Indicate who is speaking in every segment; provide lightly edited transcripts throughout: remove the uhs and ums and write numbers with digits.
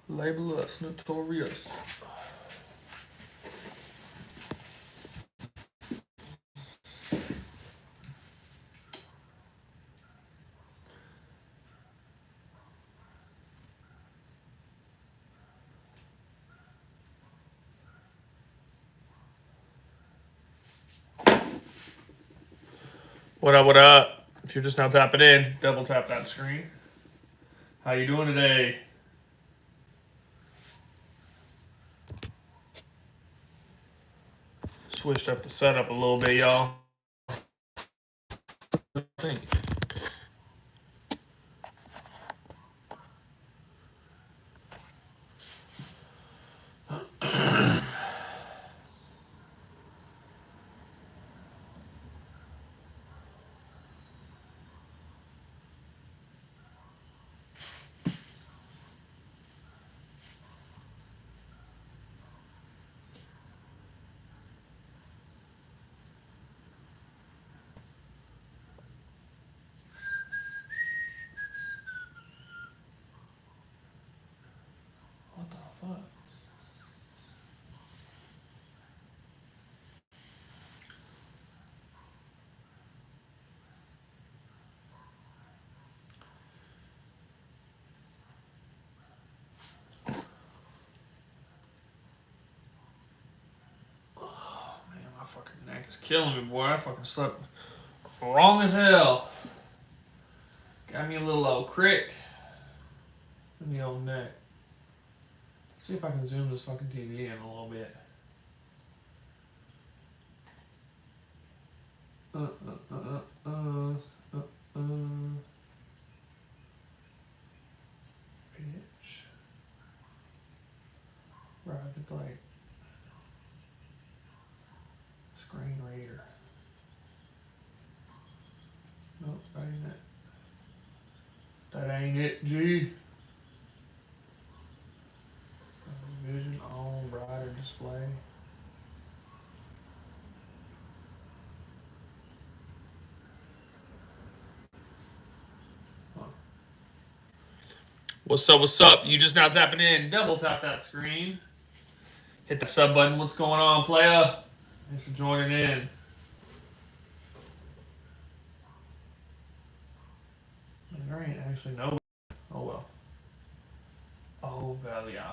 Speaker 1: Label us notorious. What up, what up? If you're just now tapping in, double tap that screen. How you doing today? Switched up the setup a little bit, y'all. What the fuck? Oh man, my fucking neck is killing me, boy. I fucking slept wrong as hell. Got me a little old crick in the old neck. See if I can zoom this fucking TV in a little bit. Pitch. Private light. Screen reader. Nope, that ain't it. That ain't it, G. Vision on, brighter display. What's up, what's up? You just now tapping in. Double tap that screen. Hit the sub button. What's going on, playa? Thanks for joining in. There ain't actually no. Oh well. Oh, Valia.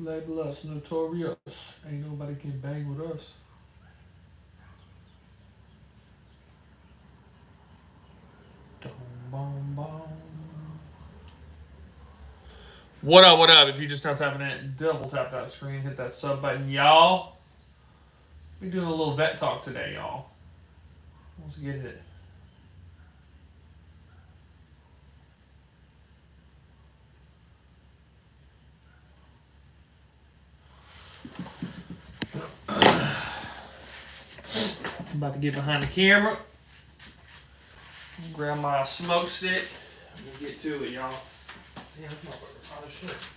Speaker 1: Label us notorious. Ain't nobody can bang with us. Boom, boom. What up, what up? If you just now tapping in, double tap that screen, hit that sub button, y'all. We're doing a little vet talk today, y'all. Let's get it. I'm about to get behind the camera. Grab my smoke stick. And we'll get to it, y'all. Damn, this motherfucker's hot as shit.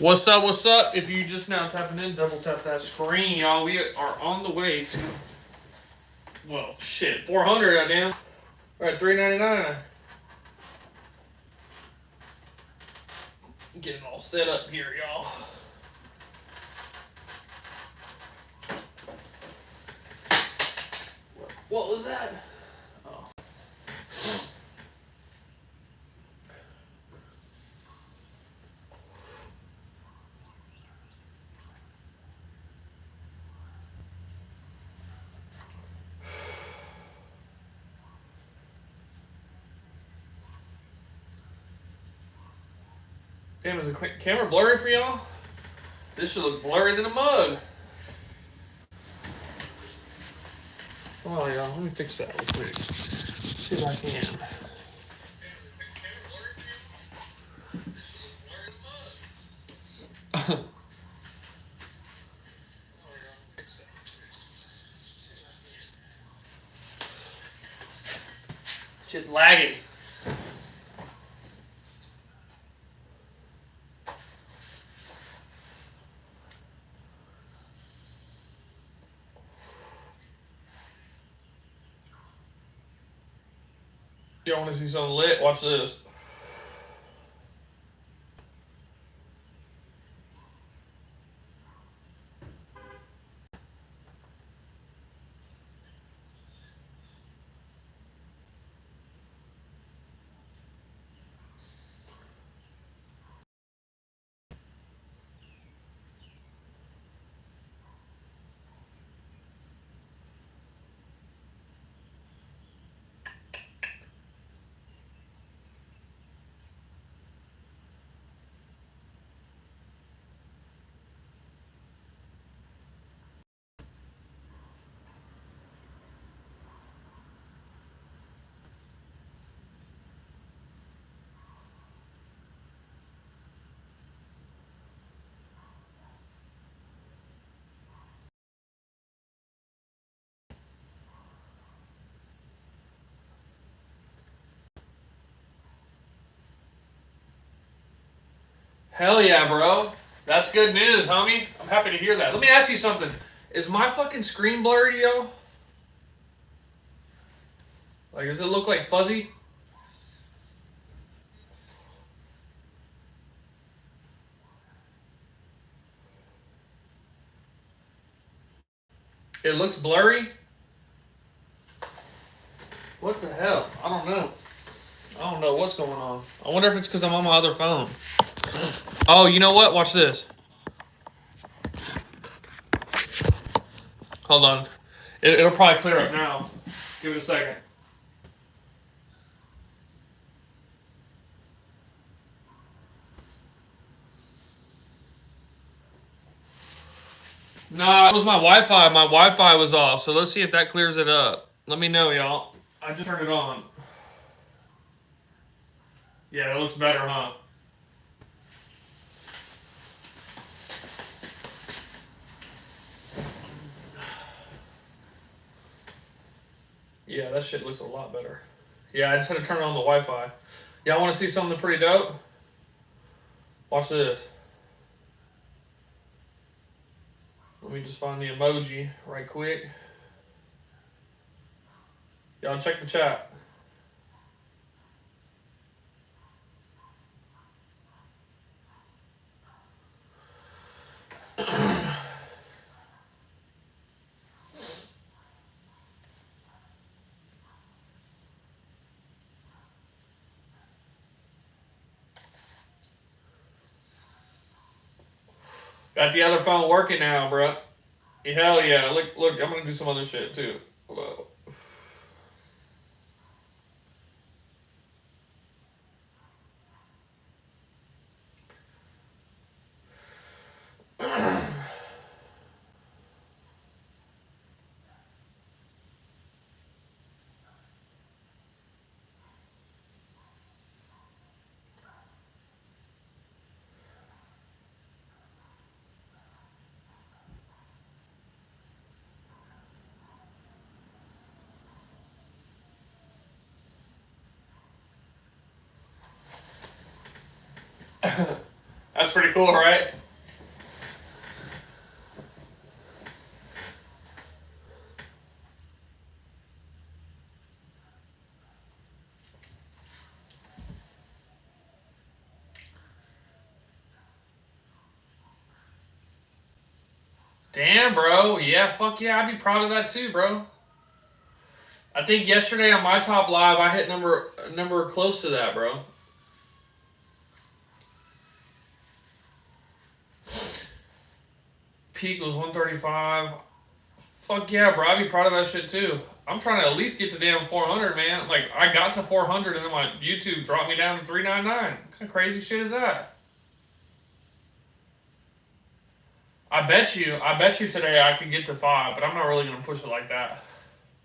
Speaker 1: What's up, what's up? If you just now tapping in, double tap that screen, y'all. We are on the way to, well, shit, 400, goddamn. We're at $3.99. Getting all set up here, y'all. What was that? Oh. Damn, is the camera blurry for y'all? This should look blurry than a mug. Oh, y'all, let me fix that real quick. See if I can. Shit's lagging. Y'all want to see something lit? Watch this. Hell yeah, bro. That's good news, homie. I'm happy to hear that. Let me ask you something. Is my fucking screen blurry, yo? Like, does it look like fuzzy? It looks blurry? What the hell? I don't know. I don't know what's going on. I wonder if it's because I'm on my other phone. Oh, you know what? Watch this. Hold on. It'll probably clear up now. Give it a second. Nah, it was my Wi-Fi. My Wi-Fi was off. So let's see if that clears it up. Let me know, y'all. I just turned it on. Yeah, it looks better, huh? Yeah, that shit looks a lot better. Yeah, I just had to turn on the Wi-Fi. Y'all want to see something pretty dope? Watch this. Let me just find the emoji right quick. Y'all check the chat. Got the other phone working now, bro. Hell yeah. Look, I'm gonna do some other shit too. Hello. That's pretty cool, right? Damn, bro. Yeah, fuck yeah. I'd be proud of that too, bro. I think yesterday on my top live, I hit number close to that, bro. Peak was 135. Fuck yeah, bro. I'd be proud of that shit too. I'm trying to at least get to damn 400, man. Like, I got to 400 and then my YouTube dropped me down to 399. What kind of crazy shit is that? I bet you today I could get to 5, but I'm not really gonna push it like that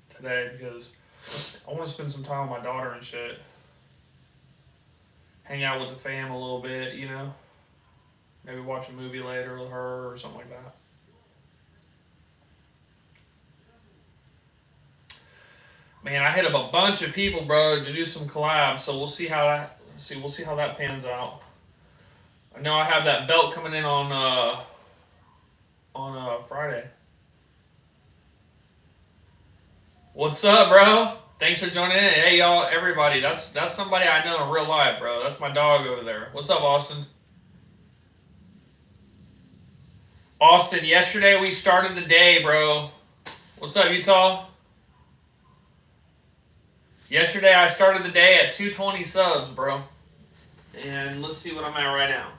Speaker 1: today because I want to spend some time with my daughter and shit. Hang out with the fam a little bit, you know? Maybe watch a movie later with her or something like that. Man, I hit up a bunch of people, bro, to do some collabs, so we'll see how that pans out. I know I have that belt coming in on Friday. What's up, bro? Thanks for joining in. Hey, y'all, everybody. That's somebody I know in real life, bro. That's my dog over there. What's up, Austin? Austin, yesterday we started the day, bro. What's up, Utah? Yesterday I started the day at 220 subs, bro. And let's see what I'm at right now.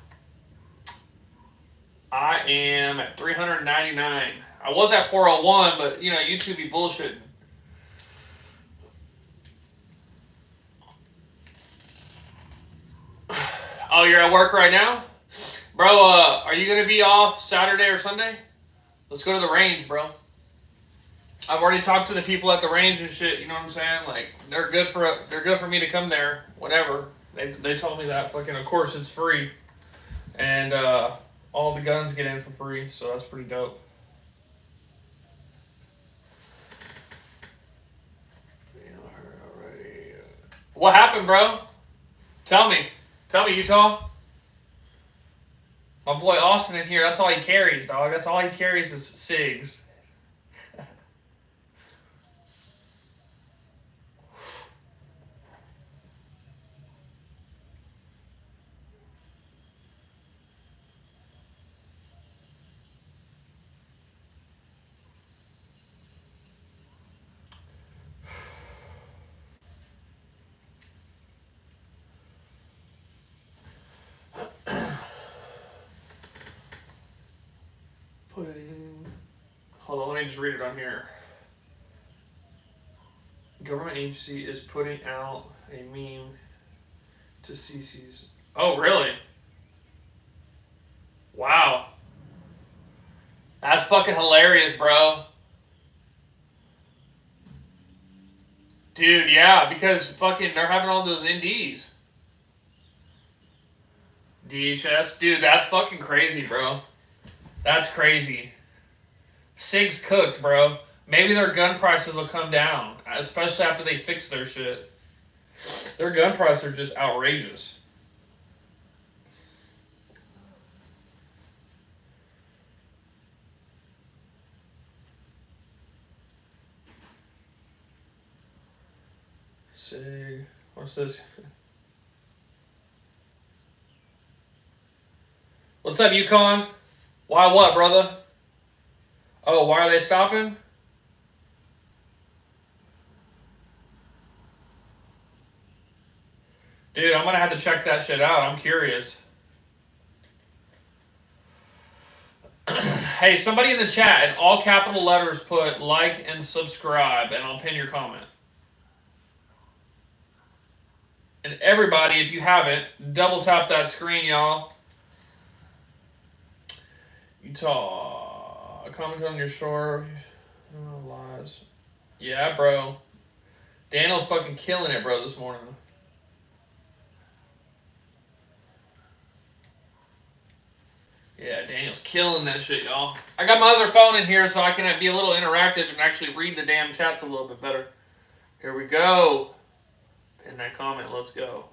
Speaker 1: I am at 399. I was at 401, but, you know, YouTube be bullshitting. Oh, you're at work right now? Bro, are you going to be off Saturday or Sunday? Let's go to the range, bro. I've already talked to the people at the range and shit, you know what I'm saying? Like, they're good for me to come there, whatever. They told me that. Fucking, of course, it's free. And all the guns get in for free, so that's pretty dope. What happened, bro? Tell me, Utah. My boy Austin in here, that's all he carries, dog. That's all he carries is SIGs. Hold on, let me just read it on here. Government agency is putting out a meme to CC's. Oh, really? Wow. That's fucking hilarious, bro. Dude, yeah, because fucking they're having all those NDs. DHS? Dude, that's fucking crazy, bro. That's crazy. SIG's cooked, bro. Maybe their gun prices will come down, especially after they fix their shit. Their gun prices are just outrageous. SIG. What's this? What's up, Yukon? Why what, brother? Oh, why are they stopping? Dude, I'm gonna have to check that shit out. I'm curious. Hey, somebody in the chat, in all capital letters, put like and subscribe, and I'll pin your comment. And everybody, if you haven't, double tap that screen, y'all. Utah, comment on your store. Oh, lies. Yeah, bro. Daniel's fucking killing it, bro, this morning. Yeah, Daniel's killing that shit, y'all. I got my other phone in here so I can be a little interactive and actually read the damn chats a little bit better. Here we go. Pin that comment. Let's go.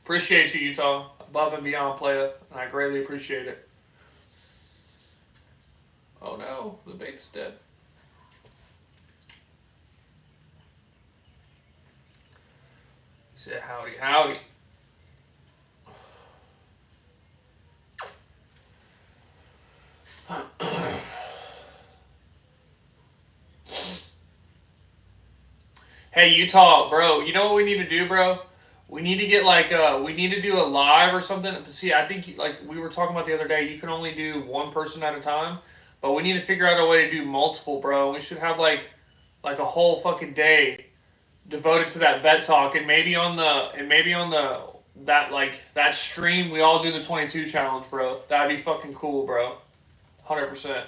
Speaker 1: Appreciate you, Utah. Above and beyond, player. And I greatly appreciate it. Oh no, the baby's dead. He said, howdy, howdy. Hey, Utah, bro, you know what we need to do, bro? We need to get like we need to do a live or something. See, I think like we were talking about the other day, you can only do one person at a time, but we need to figure out a way to do multiple, bro. We should have like a whole fucking day devoted to that vet talk, and maybe on the that stream we all do the 22 challenge, bro. That'd be fucking cool, bro. 100%.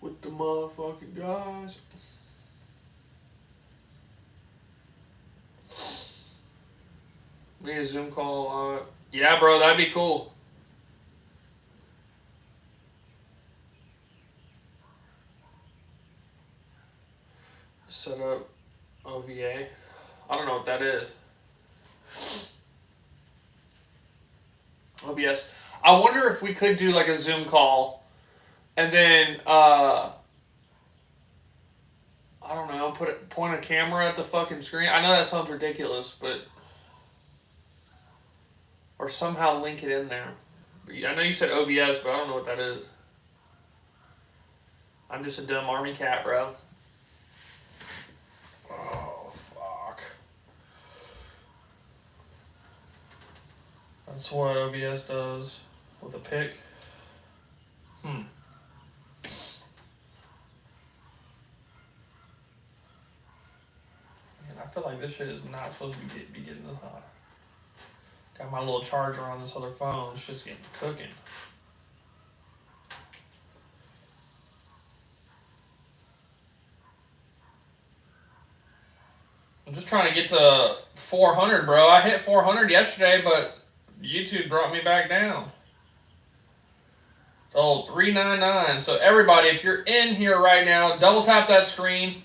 Speaker 1: With the motherfucking guys. Need a Zoom call. Yeah, bro, that'd be cool. Set up OVA. I don't know what that is. OBS. I wonder if we could do like a Zoom call and then I don't know, point a camera at the fucking screen. I know that sounds ridiculous, but or somehow link it in there. I know you said OBS, but I don't know what that is. I'm just a dumb army cat, bro. Oh, fuck. That's what OBS does with a pick. Man, I feel like this shit is not supposed to be getting this hot. Got my little charger on this other phone. Shit's getting cooking. I'm just trying to get to 400, bro. I hit 400 yesterday, but YouTube brought me back down. Oh, 399. So everybody, if you're in here right now, double tap that screen.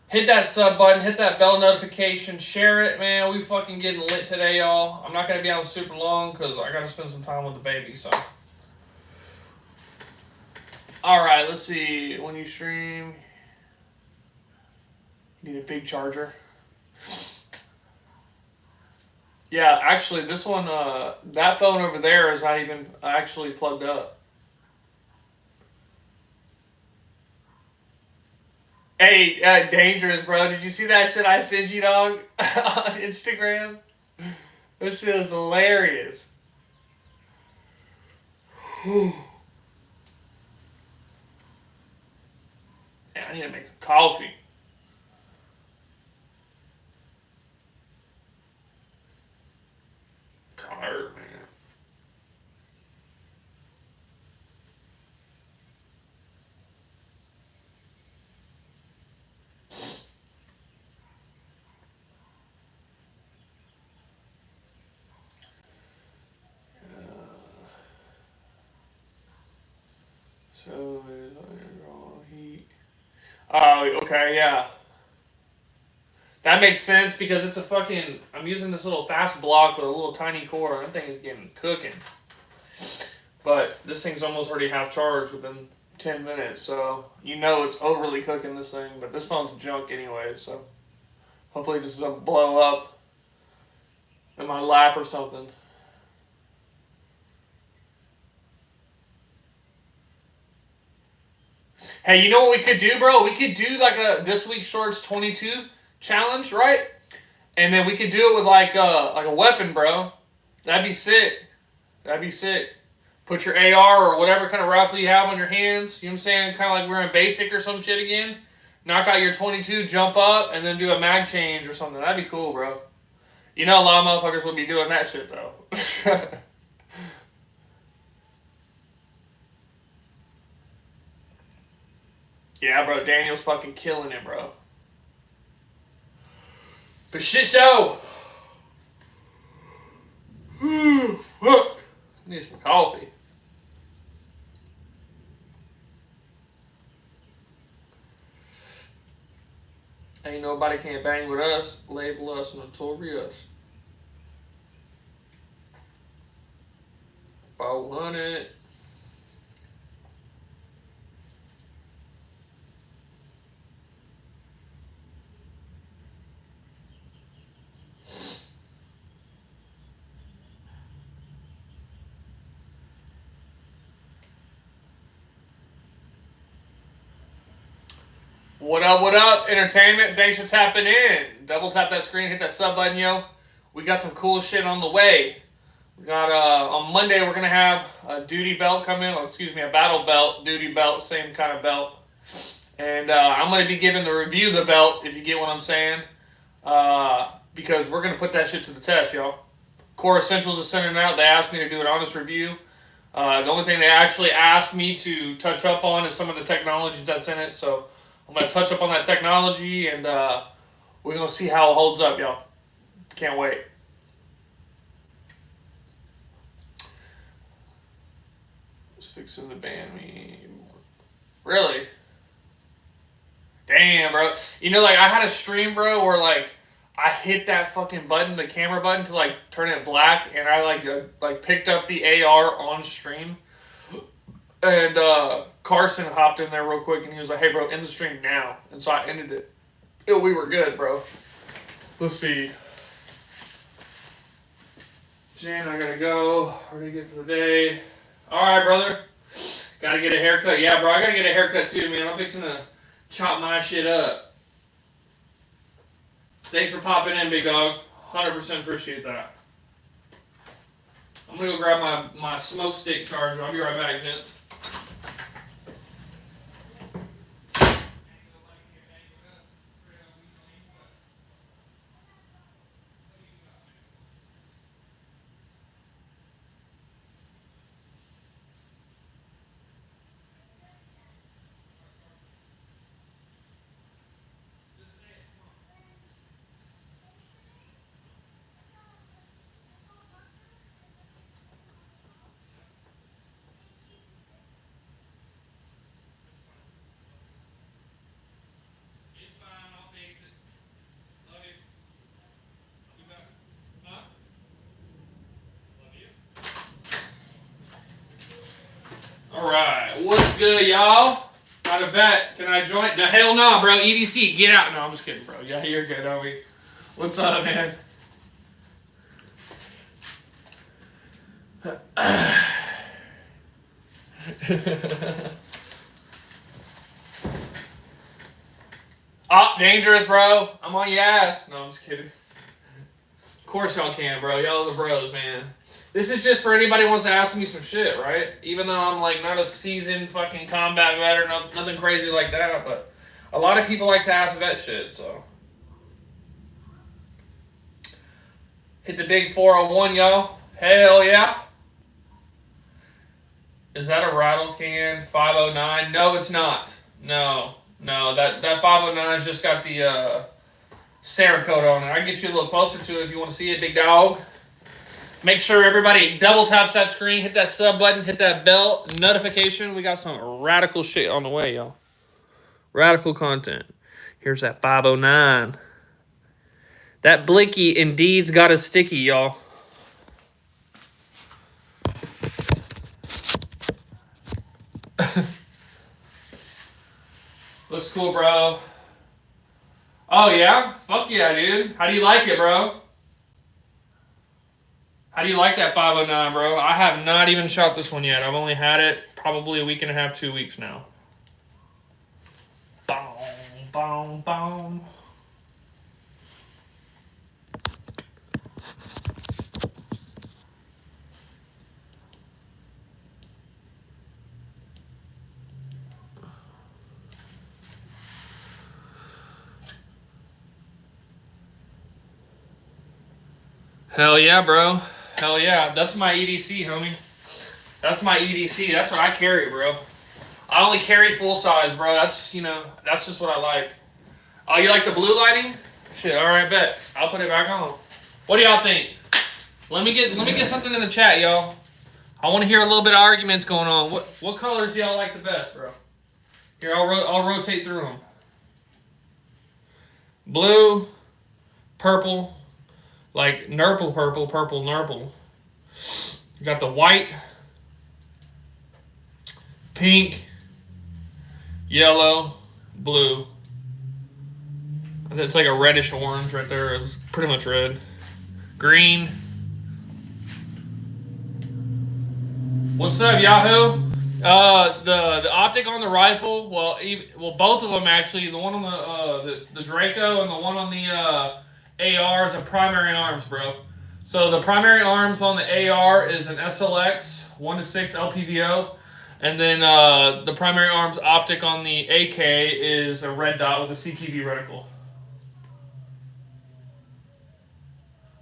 Speaker 1: Hit that sub button, hit that bell notification, share it, man. We fucking getting lit today, y'all. I'm not going to be on super long because I got to spend some time with the baby, so. All right, let's see. When you stream, you need a big charger. Yeah, actually, this one, that phone over there is not even actually plugged up. Hey, dangerous, bro. Did you see that shit I sent you, dog, on Instagram? This shit is hilarious. Yeah, I need to make some coffee. Tired, man. So, heat. Oh, okay, yeah. That makes sense because it's a fucking. I'm using this little fast block with a little tiny core. That thing is getting cooking. But this thing's almost already half charged within 10 minutes, so you know it's overly cooking this thing. But this phone's junk anyway, so hopefully it just doesn't blow up in my lap or something. Hey, you know what we could do, bro? We could do like a This Week Shorts 22 challenge, right? And then we could do it with like a weapon, bro. That'd be sick. That'd be sick. Put your AR or whatever kind of rifle you have on your hands. You know what I'm saying? Kind of like we're in basic or some shit again. Knock out your 22, jump up, and then do a mag change or something. That'd be cool, bro. You know a lot of motherfuckers would be doing that shit, though. Yeah, bro. Daniel's fucking killing it, bro. For shit show. Fuck. Need some coffee. Ain't nobody can't bang with us. Label us notorious. 400. What up, what up, entertainment? Thanks for tapping in. Double tap that screen, hit that sub button, yo. We got some cool shit on the way. We got, on Monday, we're going to have a duty belt come in. A battle belt, duty belt, same kind of belt. And I'm going to be giving the review of the belt, if you get what I'm saying. Because we're going to put that shit to the test, y'all. Core Essentials is sending it out. They asked me to do an honest review. The only thing they actually asked me to touch up on is some of the technology that's in it. So I'm going to touch up on that technology, and we're going to see how it holds up, y'all. Can't wait. Just fixing the band me. Really? Damn, bro. You know, like, I had a stream, bro, where, like, I hit that fucking button, the camera button, to, like, turn it black, and I, like picked up the AR on stream. And Carson hopped in there real quick, and he was like, hey, bro, end the stream now. And so I ended it. We were good, bro. Let's see. Jan, I gotta go. We're gonna get to the day. All right, brother. Gotta get a haircut. Yeah, bro, I gotta get a haircut too, man. I'm fixing to chop my shit up. Thanks for popping in, big dog. 100% appreciate that. I'm gonna go grab my smoke stick charger. I'll be right back, gents. Alright, what's good, y'all? Not a vet. Can I join? No, hell no, bro. EDC, get out. No, I'm just kidding, bro. Yeah, you're good, homie. What's up, man? Oh, dangerous, bro. I'm on your ass. No, I'm just kidding. Of course y'all can, bro. Y'all are the bros, man. This is just for anybody who wants to ask me some shit, right? Even though I'm, like, not a seasoned fucking combat vet or nothing crazy like that, but a lot of people like to ask vet shit, so. Hit the big 401, y'all. Hell yeah. Is that a rattle can? 509? No, it's not. No, that 509's just got the Cerakote on it. I can get you a little closer to it if you want to see it, big dog. Make sure everybody double taps that screen, hit that sub button, hit that bell notification. We got some radical shit on the way, y'all. Radical content. Here's that 509. That Blicky indeed's got a sticky, y'all. Looks cool, bro. Oh, yeah? Fuck yeah, dude. How do you like it, bro? How do you like that 509, bro? I have not even shot this one yet. I've only had it probably a week and a half, 2 weeks now. Boom, boom, boom. Hell yeah, bro. Hell yeah. That's my EDC, homie. That's my EDC. That's what I carry, bro. I only carry full size, bro. That's, you know, that's just what I like. Oh, you like the blue lighting? Shit, alright, bet. I'll put it back on. What do y'all think? Let me get something in the chat, y'all. I want to hear a little bit of arguments going on. What colors do y'all like the best, bro? Here, I'll rotate through them. Blue, purple, like nurple purple, purple nurple. You got the white, pink, yellow, blue. It's like a reddish orange right there. It's pretty much red. Green. What's up, Yahoo? The optic on the rifle. Well, both of them actually. The one on the Draco and the one on the AR is a primary arms, bro. So the primary arms on the AR is an SLX 1-6 LPVO, and then the primary arms optic on the AK is a red dot with a CQB reticle.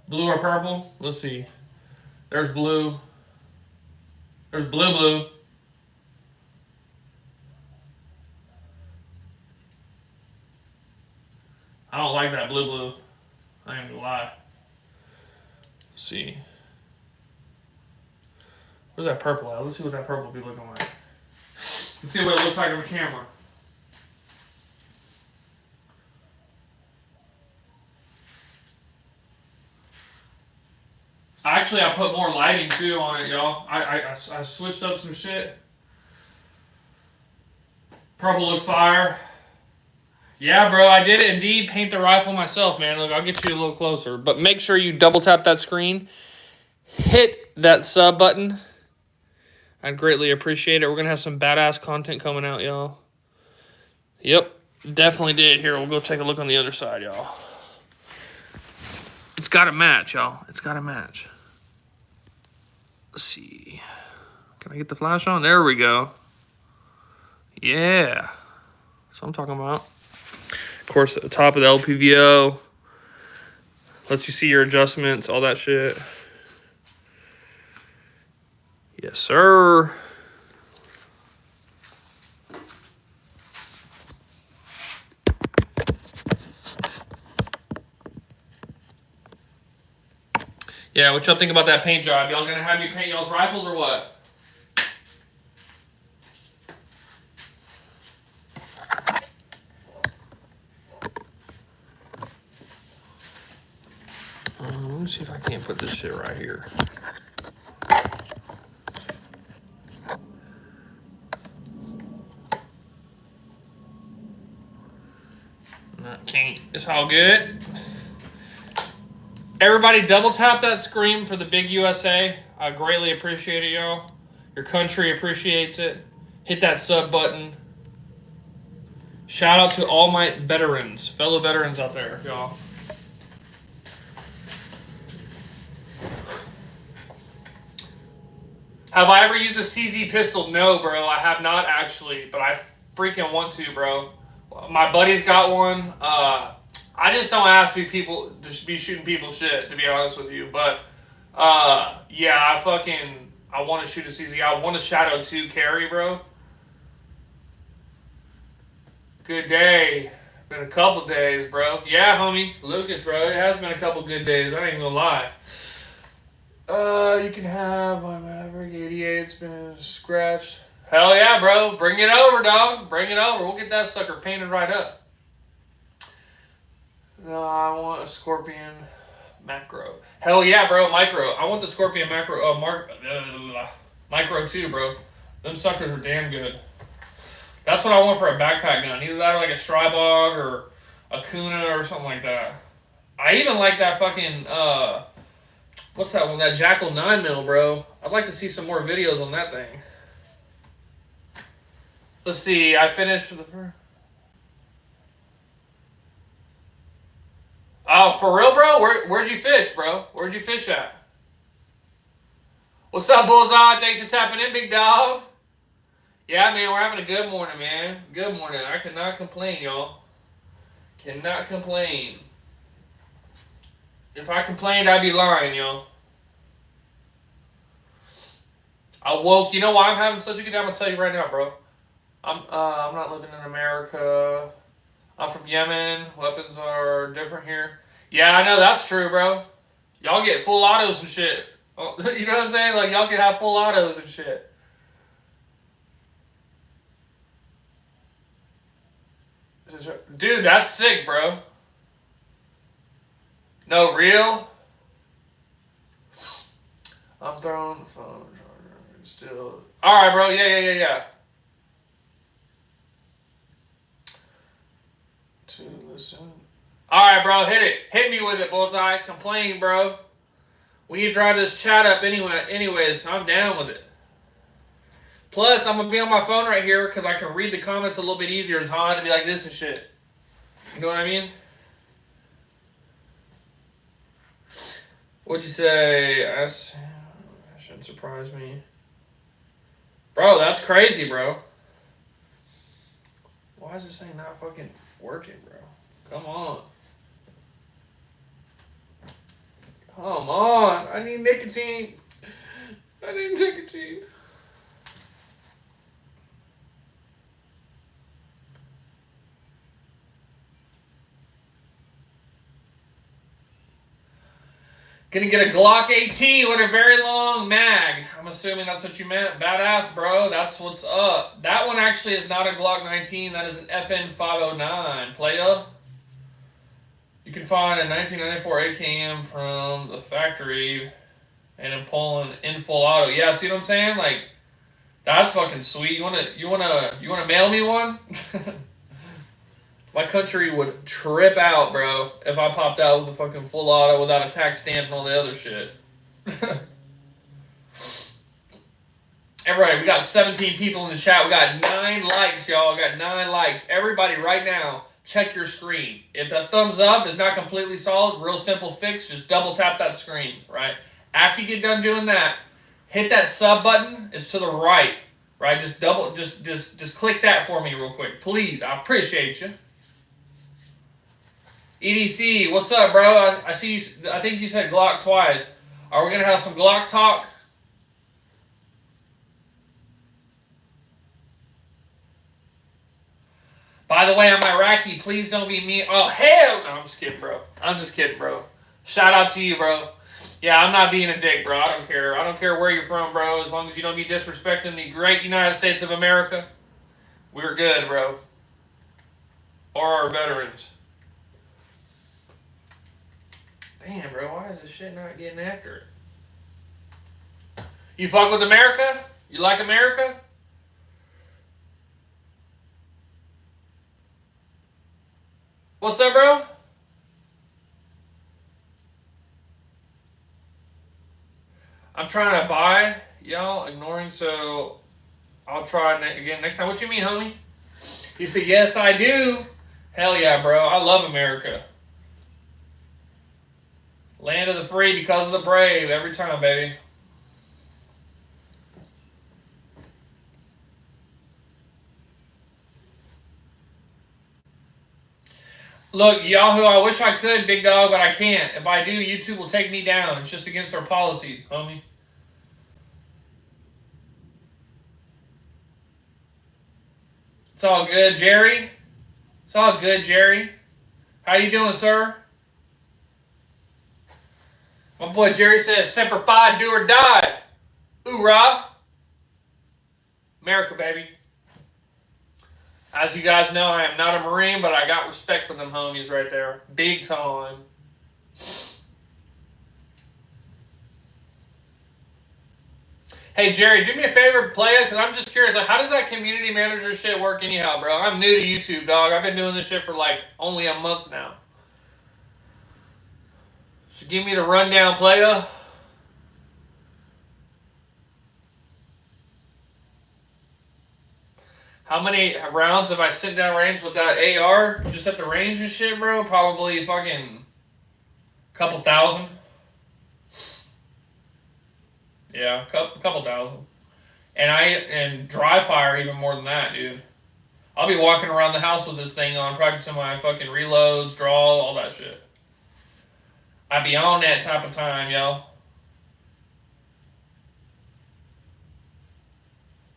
Speaker 1: Blue or purple? Let's see. There's blue. There's blue. I don't like that blue. I ain't gonna lie. Let's see. Where's that purple at? Let's see what that purple will be looking like. Let's see what it looks like on the camera. Actually, I put more lighting too on it, y'all. I switched up some shit. Purple looks fire. Yeah, bro, I did indeed paint the rifle myself, man. Look, I'll get you a little closer. But make sure you double tap that screen. Hit that sub button. I'd greatly appreciate it. We're going to have some badass content coming out, y'all. Yep, definitely did. Here, we'll go take a look on the other side, y'all. It's got to match, y'all. It's got to match. Let's see. Can I get the flash on? There we go. Yeah. That's what I'm talking about. Of course, at the top of the LPVO. Lets you see your adjustments, all that shit. Yes, sir. Yeah, what y'all think about that paint job? Y'all gonna have me paint y'all's rifles or what? Let me see if I can't put this shit right here. No, can't. It's all good. Everybody double tap that screen for the big USA. I greatly appreciate it, y'all. Your country appreciates it. Hit that sub button. Shout out to all my veterans, fellow veterans out there, y'all. Have I ever used a CZ pistol? No, bro. I have not actually, but I freaking want to, bro. My buddy's got one. I just don't ask to be shooting people's shit, to be honest with you. But yeah, I want to shoot a CZ. I want a Shadow 2 carry, bro. Good day. Been a couple days, bro. Yeah, homie. Lucas, bro. It has been a couple good days. I ain't even gonna lie. You can have my Maverick 88's been scratched. Hell yeah, bro. Bring it over, dog. Bring it over. We'll get that sucker painted right up. No, I want a Scorpion macro. Hell yeah, bro. Micro. I want the Scorpion macro. Micro too, bro. Them suckers are damn good. That's what I want for a backpack gun. Either that or like a Strybog or a Kuna or something like that. I even like that fucking, what's that one? That Jackal 9mm, bro. I'd like to see some more videos on that thing. Let's see. I finished for the first. Oh, for real, bro? Where'd you fish, bro? Where'd you fish at? What's up, Bullseye? Thanks for tapping in, big dog. Yeah, man, we're having a good morning, man. Good morning. I cannot complain, y'all. Cannot complain. If I complained, I'd be lying, y'all. I woke. You know why I'm having such a good time? I'll tell you right now, bro. I'm not living in America. I'm from Yemen. Weapons are different here. Yeah, I know that's true, bro. Y'all get full autos and shit. You know what I'm saying? Like, y'all can have full autos and shit. Dude, that's sick, bro. No, real? I'm throwing the phone charger. Still. Alright, bro. Yeah. To listen. Alright, bro. Hit it. Hit me with it, Bullseye. Complain, bro. We need to drive this chat up anyways. I'm down with it. Plus, I'm going to be on my phone right here because I can read the comments a little bit easier. It's hard to be like this and shit. You know what I mean? What'd you say? That shouldn't surprise me. Bro, that's crazy, bro. Why is this thing not fucking working, bro? Come on. Come on. I need nicotine. I need nicotine. Gonna get a Glock 18 with a very long mag. I'm assuming that's what you meant. Badass, bro. That's what's up. That one actually is not a Glock 19. That is an FN 509. Playa. You can find a 1994 AKM from the factory and in Poland in full auto. Yeah, see what I'm saying? Like, that's fucking sweet. You wanna mail me one? My country would trip out, bro, if I popped out with a fucking full auto without a tax stamp and all the other shit. Everybody, we got 17 people in the chat. We got 9 likes, y'all. We got 9 likes. Everybody, right now, check your screen. If that thumbs up is not completely solid, real simple fix, just double tap that screen, right? After you get done doing that, hit that sub button. It's to the right, right? Just click that for me real quick, please. I appreciate you. EDC, what's up, bro? I see you. I think you said Glock twice. Are we gonna have some Glock talk? By the way, I'm Iraqi. Please don't be mean. Oh, hell no. I'm just kidding, bro. Shout out to you, bro. Yeah, I'm not being a dick, bro. I don't care. I don't care where you're from, bro. As long as you don't be disrespecting the great United States of America, we're good, bro. Or our veterans. Damn, bro, why is this shit not getting after it? You fuck with America? You like America? What's up, bro? I'm trying to buy, y'all, ignoring, so I'll try again next time. What you mean, homie? You say, yes, I do. Hell yeah, bro. I love America. Land of the free because of the brave. Every time, baby. Look, Yahoo, I wish I could, big dog, but I can't. If I do, YouTube will take me down. It's just against their policy, homie. It's all good, Jerry. It's all good, Jerry. How you doing, sir? My boy Jerry says, Semper Fi, do or die. Hoorah. America, baby. As you guys know, I am not a Marine, but I got respect for them homies right there. Big time. Hey, Jerry, do me a favor, play it, because I'm just curious. Like, how does that community manager shit work anyhow, bro? I'm new to YouTube, dog. I've been doing this shit for, like, only a month now. So give me the rundown, playa. How many rounds have I sent down range with that AR? Just at the range and shit, bro? Probably fucking couple thousand. Yeah, couple thousand. And dry fire even more than that, dude. I'll be walking around the house with this thing on, practicing my fucking reloads, draw, all that shit. I be on that type of time, y'all.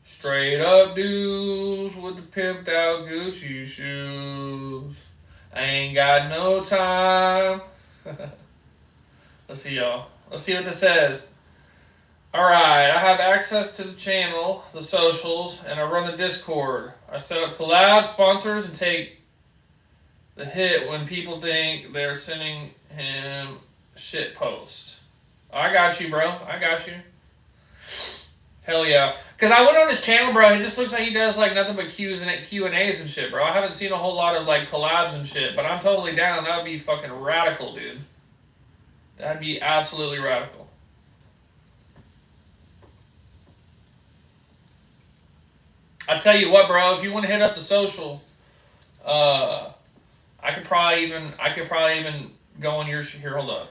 Speaker 1: Straight up dudes with the pimped out Gucci shoes. I ain't got no time. Let's see, y'all. Let's see what this says. Alright, I have access to the channel, the socials, and I run the Discord. I set up collabs, sponsors, and take the hit when people think they're sending him shit posts. I got you, bro. I got you. Hell yeah. Because I went on his channel, bro. It just looks like he does like nothing but Q&As and shit, bro. I haven't seen a whole lot of like collabs and shit, but I'm totally down. That would be fucking radical, dude. That'd be absolutely radical. I tell you what, bro. If you want to hit up the social, I could probably even go on your shit here. Hold up.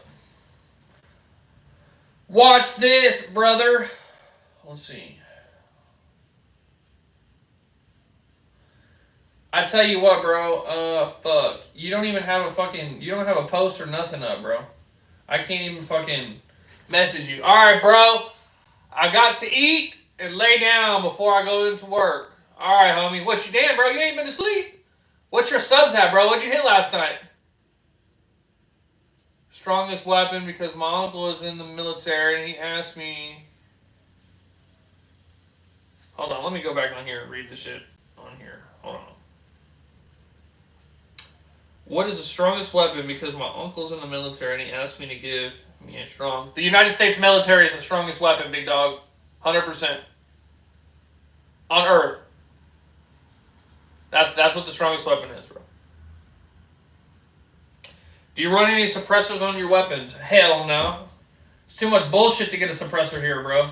Speaker 1: Watch this, brother. Let's see. I tell you what, bro. Fuck. You don't even have a post or nothing up, bro. I can't even fucking message you. Alright, bro. I got to eat and lay down before I go into work. Alright, homie. What you damn, bro? You ain't been to sleep? What's your subs at, bro? What'd you hit last night? Strongest weapon because my uncle is in the military and he asked me. Hold on, let me go back on here and read the shit on here. Hold on. What is the strongest weapon because my uncle's in the military and he asked me to give me a strong. The United States military is the strongest weapon, big dog. 100%. On Earth. That's what the strongest weapon is, bro. Do you run any suppressors on your weapons? Hell no. It's too much bullshit to get a suppressor here, bro.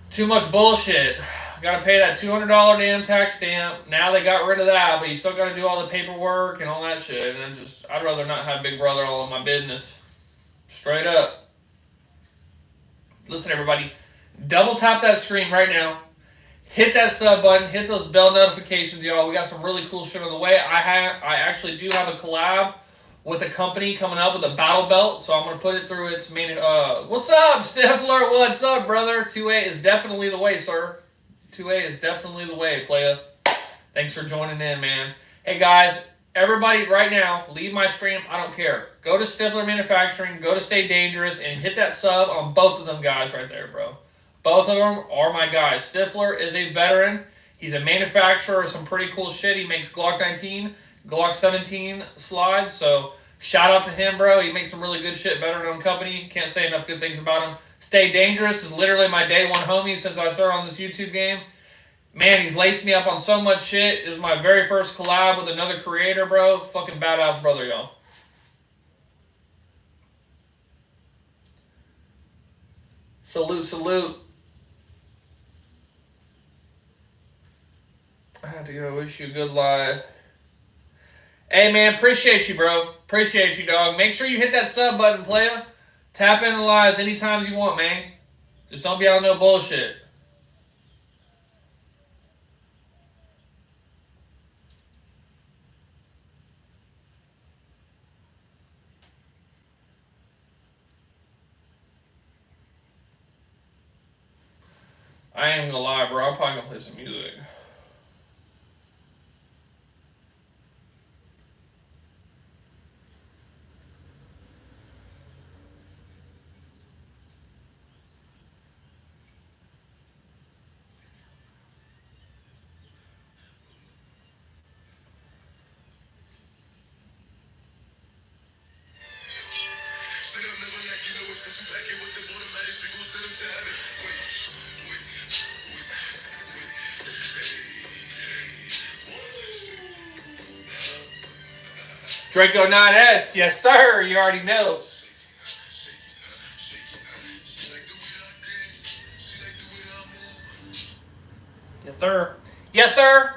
Speaker 1: Too much bullshit. Gotta pay that $200 damn tax stamp. Now they got rid of that, but you still gotta do all the paperwork and all that shit. And I'd rather not have Big Brother all in my business. Straight up. Listen, everybody. Double tap that screen right now. Hit that sub button. Hit those bell notifications, y'all. We got some really cool shit on the way. I actually do have a collab with a company coming up with a battle belt, so I'm going to put it through its main... what's up, Stifler? What's up, brother? 2A is definitely the way, sir. 2A is definitely the way, playa. Thanks for joining in, man. Hey, guys, everybody right now, leave my stream. I don't care. Go to Stifler Manufacturing, go to Stay Dangerous, and hit that sub on both of them guys right there, bro. Both of them are my guys. Stifler is a veteran. He's a manufacturer of some pretty cool shit. He makes Glock 19, Glock 17 slides. So shout out to him, bro. He makes some really good shit. Veteran-owned company. Can't say enough good things about him. Stay Dangerous is literally my day one homie since I started on this YouTube game. Man, he's laced me up on so much shit. It was my very first collab with another creator, bro. Fucking badass brother, y'all. Salute, salute. I had to go wish you a good live. Hey, man, appreciate you, bro. Appreciate you, dog. Make sure you hit that sub button, playa. Tap in the lives anytime you want, man. Just don't be on no bullshit. I ain't gonna lie, bro. I'm probably gonna play some music. Draco 9S, yes sir, you already know. Yes sir. Yes sir.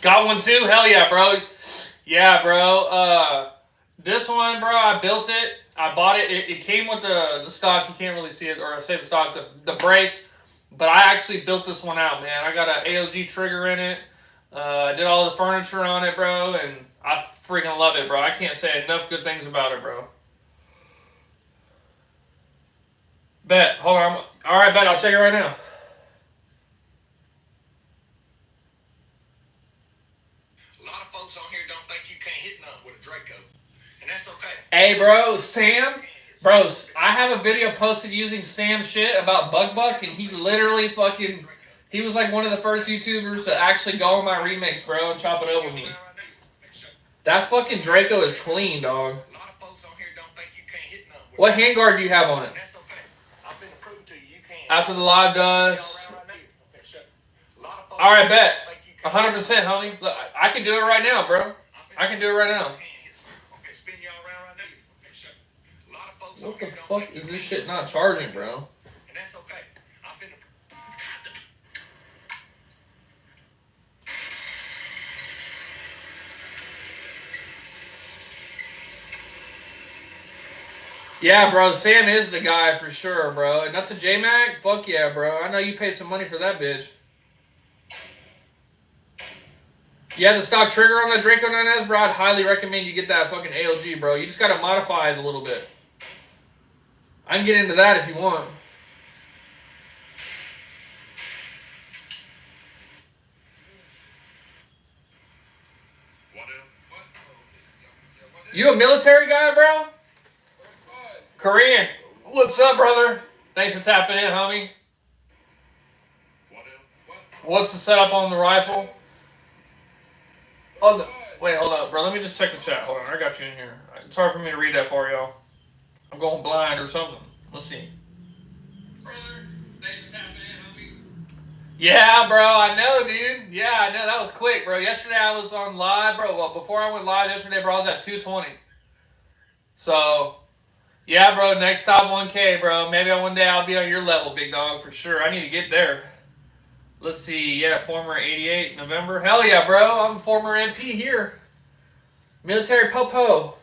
Speaker 1: Got one too? Hell yeah, bro. Yeah, bro. This one, bro, I built it. I bought it. It came with the stock. You can't really see it, or say the stock, the brace. But I actually built this one out, man. I got an AOG trigger in it. I did all the furniture on it, bro, and I freaking love it, bro. I can't say enough good things about it, bro. Bet. Hold on. All right, bet. I'll check it right now.
Speaker 2: folks on here don't think you can't hit nothing with a Draco, and that's okay.
Speaker 1: Hey, bro, Sam. Bro, I have a video posted using Sam's shit about Bug Buck, and he literally fucking... He was like one of the first YouTubers to actually go on my remix, bro, and chop it up with me. That fucking Draco is clean, dog. What handguard do you have on it? After the live does. Alright, bet. 100%, homie. Look, I can do it right now, bro. I can do it right now. What the fuck is this shit not charging, bro? Yeah, bro, Sam is the guy for sure, bro. And that's a J-Mac? Fuck yeah, bro. I know you paid some money for that bitch. Yeah, the stock trigger on that Draco 9S, bro, I'd highly recommend you get that fucking ALG, bro. You just gotta modify it a little bit. I can get into that if you want. You a military guy, bro? Korean. What's up, brother? Thanks for tapping in, homie. What's the setup on the rifle? Oh, wait, hold up, bro. Let me just check the chat. Hold on, I got you in here. It's hard for me to read that for y'all. I'm going blind or something. Let's see. Brother, thanks for tapping in, homie. Yeah, bro, I know, dude. Yeah, I know. That was quick, bro. Yesterday I was on live, bro. Well, before I went live yesterday, bro, I was at 220. So, yeah, bro, next stop 1K, bro. Maybe one day I'll be on your level, big dog, for sure. I need to get there. Let's see. Yeah, former 88 November. Hell yeah, bro. I'm former MP here. Military Popo.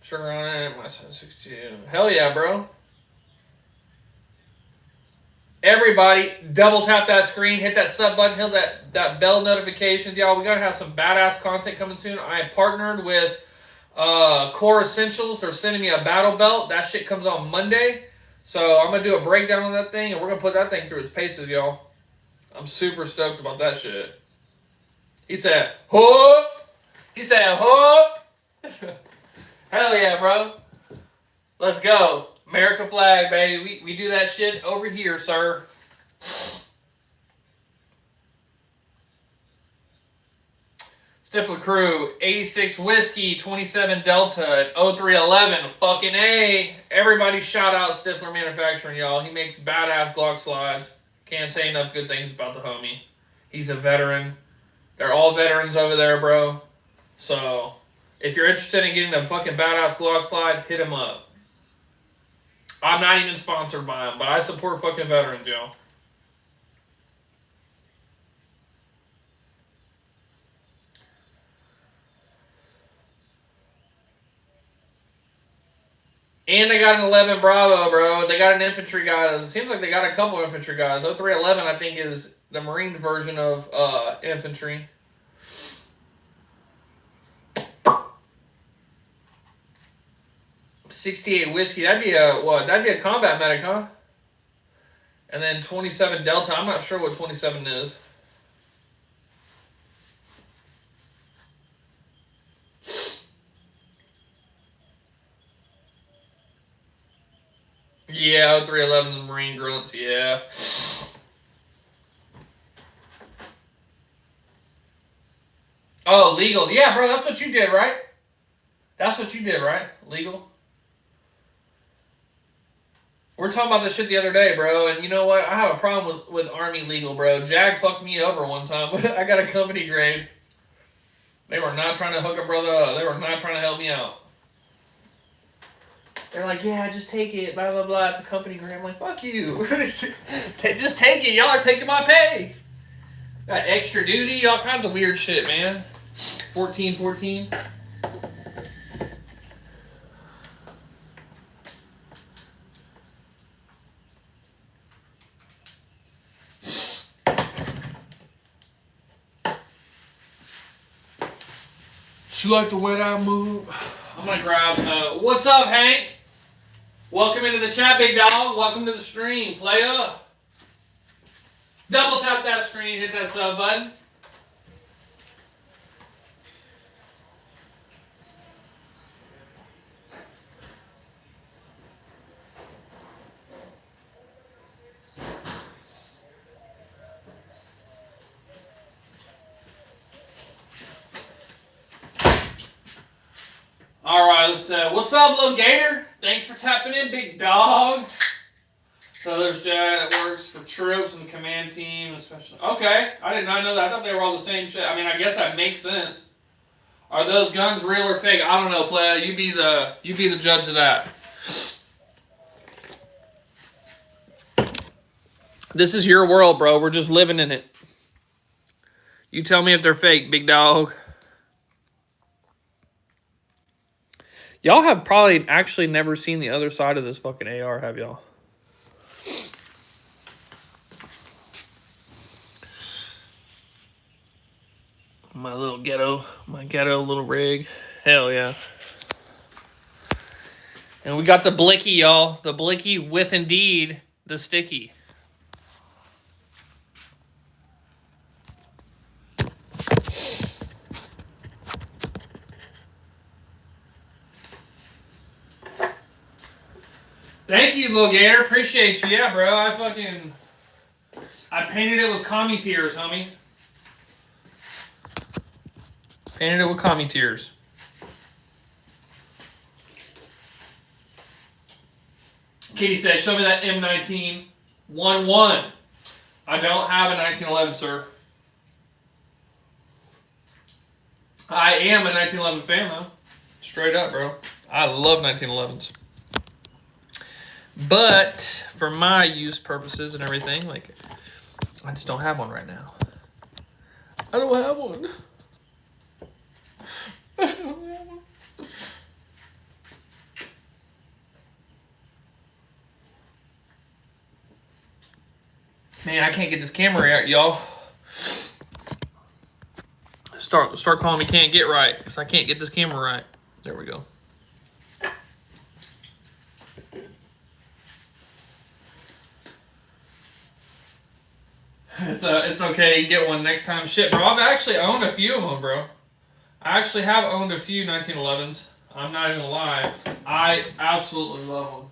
Speaker 1: Sure on it. My 762. Hell yeah, bro. Everybody, double tap that screen. Hit that sub button. Hit that bell notifications. Y'all, we're going to have some badass content coming soon. I partnered with Core Essentials. They're sending me a battle belt. That shit comes on Monday. So I'm going to do a breakdown on that thing, and we're going to put that thing through its paces, y'all. I'm super stoked about that shit. He said, "Whoop." He said, "Whoop." Hell yeah, bro. Let's go. America flag, baby. We do that shit over here, sir. Stifler Crew, 86 Whiskey, 27 Delta, 0311, fucking A. Everybody shout out Stifler Manufacturing, y'all. He makes badass Glock slides. Can't say enough good things about the homie. He's a veteran. They're all veterans over there, bro. So, if you're interested in getting a fucking badass Glock slide, hit him up. I'm not even sponsored by him, but I support fucking veterans, y'all. And they got an 11 Bravo, bro. They got an infantry guy. It seems like they got a couple infantry guys. 0311, I think, is the Marine version of infantry. .68 Whiskey. That'd be a what? That'd be a combat medic, huh? And then 27 Delta. I'm not sure what 27 is. Yeah, 0311 the Marine grunts, yeah. Oh, legal. Yeah, bro, that's what you did, right? That's what you did, right? Legal. We're talking about this shit the other day, bro, and you know what? I have a problem with Army legal, bro. Jag fucked me over one time. I got a company grade. They were not trying to hook a brother up. They were not trying to help me out. They're like, yeah, just take it, blah, blah, blah. It's a company grade. I'm like, fuck you. Just take it. Y'all are taking my pay. Got extra duty, all kinds of weird shit, man. 1414. You like the way that I move? I'm gonna grab. What's up, Hank? Welcome into the chat, big dog. Welcome to the stream. Play up. Double tap that screen. Hit that sub button. said, "What's up, little gator? Thanks for tapping in, big dog." So there's Jay that works for troops and the command team, especially. Okay, I did not know that. I thought they were all the same shit. I mean, I guess that makes sense. Are those guns real or fake? I don't know, playa. You be the judge of that. This is your world, bro. We're just living in it. You tell me if they're fake, big dog. Y'all have probably actually never seen the other side of this fucking AR, have y'all? My ghetto little rig. Hell yeah. And we got the blicky, y'all. The blicky with indeed the sticky. Thank you, little gator. Appreciate you. Yeah, bro. I painted it with commie tears, homie. Painted it with commie tears. Kitty said, "Show me that M19 1-1." I don't have a 1911, sir. I am a 1911 fan, though. Straight up, bro. I love 1911s. But for my use purposes and everything, like, I just don't have one right now. I don't have one. Man, I can't get this camera out, y'all. Start calling me can't get right, because I can't get this camera right. There we go. It's okay. You get one next time. Shit, bro. I've actually owned a few of them, bro. I actually have owned a few 1911s. I'm not even gonna lie. I absolutely love them.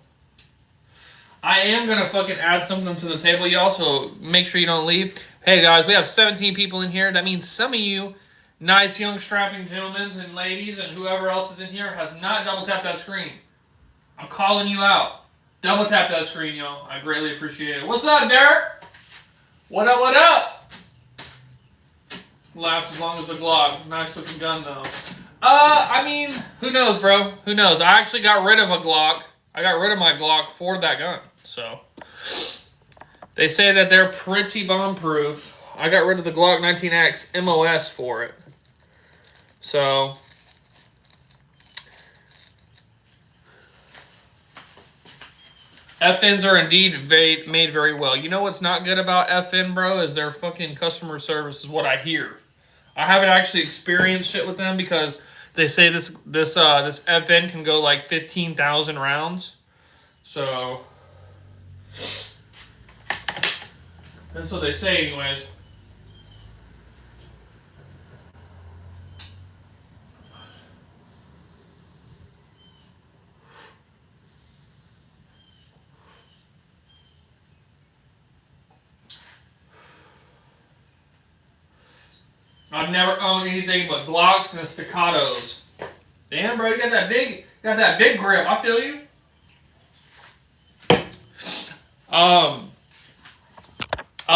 Speaker 1: I am gonna fucking add something to the table, y'all, so make sure you don't leave. Hey, guys, we have 17 people in here. That means some of you nice, young, strapping gentlemen and ladies and whoever else is in here has not double-tapped that screen. I'm calling you out. Double-tap that screen, y'all. I greatly appreciate it. What's up, Derek? What up, what up? Lasts as long as a Glock. Nice looking gun, though. I mean, who knows, bro? Who knows? I actually got rid of a Glock. I got rid of my Glock for that gun. So, they say that they're pretty bomb-proof. I got rid of the Glock 19X MOS for it. So, FNs are indeed made very well. You know what's not good about FN, bro, is their fucking customer service is what I hear. I haven't actually experienced shit with them because they say this FN can go like 15,000 rounds. So that's what they say anyways. I've never owned anything but Glocks and staccatos. Damn, bro, you got that big grip. I feel you. I'll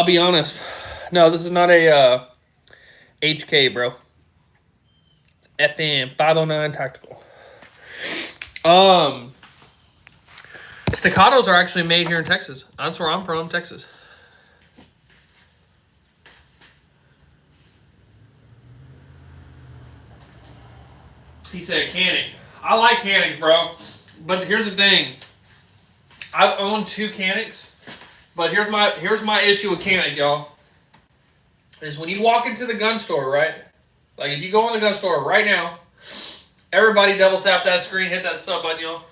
Speaker 1: be honest. No, this is not a HK, bro. It's FM 509 tactical. Staccatos are actually made here in Texas. That's where I'm from, Texas. He said Canning. I like Cannings, bro. But here's the thing. I've owned 2 Cannings, but here's my issue with Canning, y'all. Is when you walk into the gun store, right? Like if you go in the gun store right now, everybody double tap that screen, hit that sub button, y'all.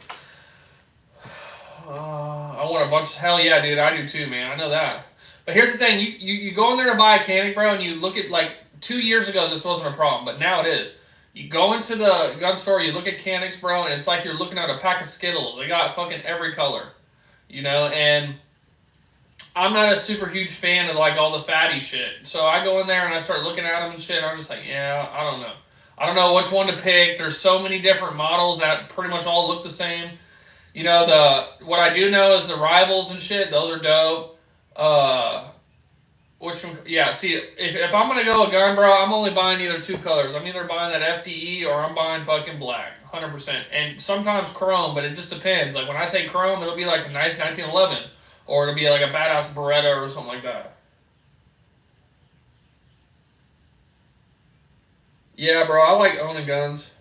Speaker 1: I want a bunch of hell yeah, dude. I do too, man. I know that. But here's the thing. You go in there to buy a Canning, bro, and you look at like 2 years ago this wasn't a problem, but now it is. You go into the gun store, you look at Cannings, bro, and it's like you're looking at a pack of Skittles. They got fucking every color, you know, and I'm not a super huge fan of, like, all the fatty shit. So I go in there and I start looking at them and shit, and I'm just like, yeah, I don't know. I don't know which one to pick. There's so many different models that pretty much all look the same. You know, what I do know is the rivals and shit. Those are dope. Which one? Yeah, see, if I'm gonna go a gun, bro, I'm only buying either two colors. I'm either buying that FDE or I'm buying fucking black, 100%. And sometimes chrome, but it just depends. Like when I say chrome, it'll be like a nice 1911, or it'll be like a badass Beretta or something like that. Yeah, bro, I like owning guns.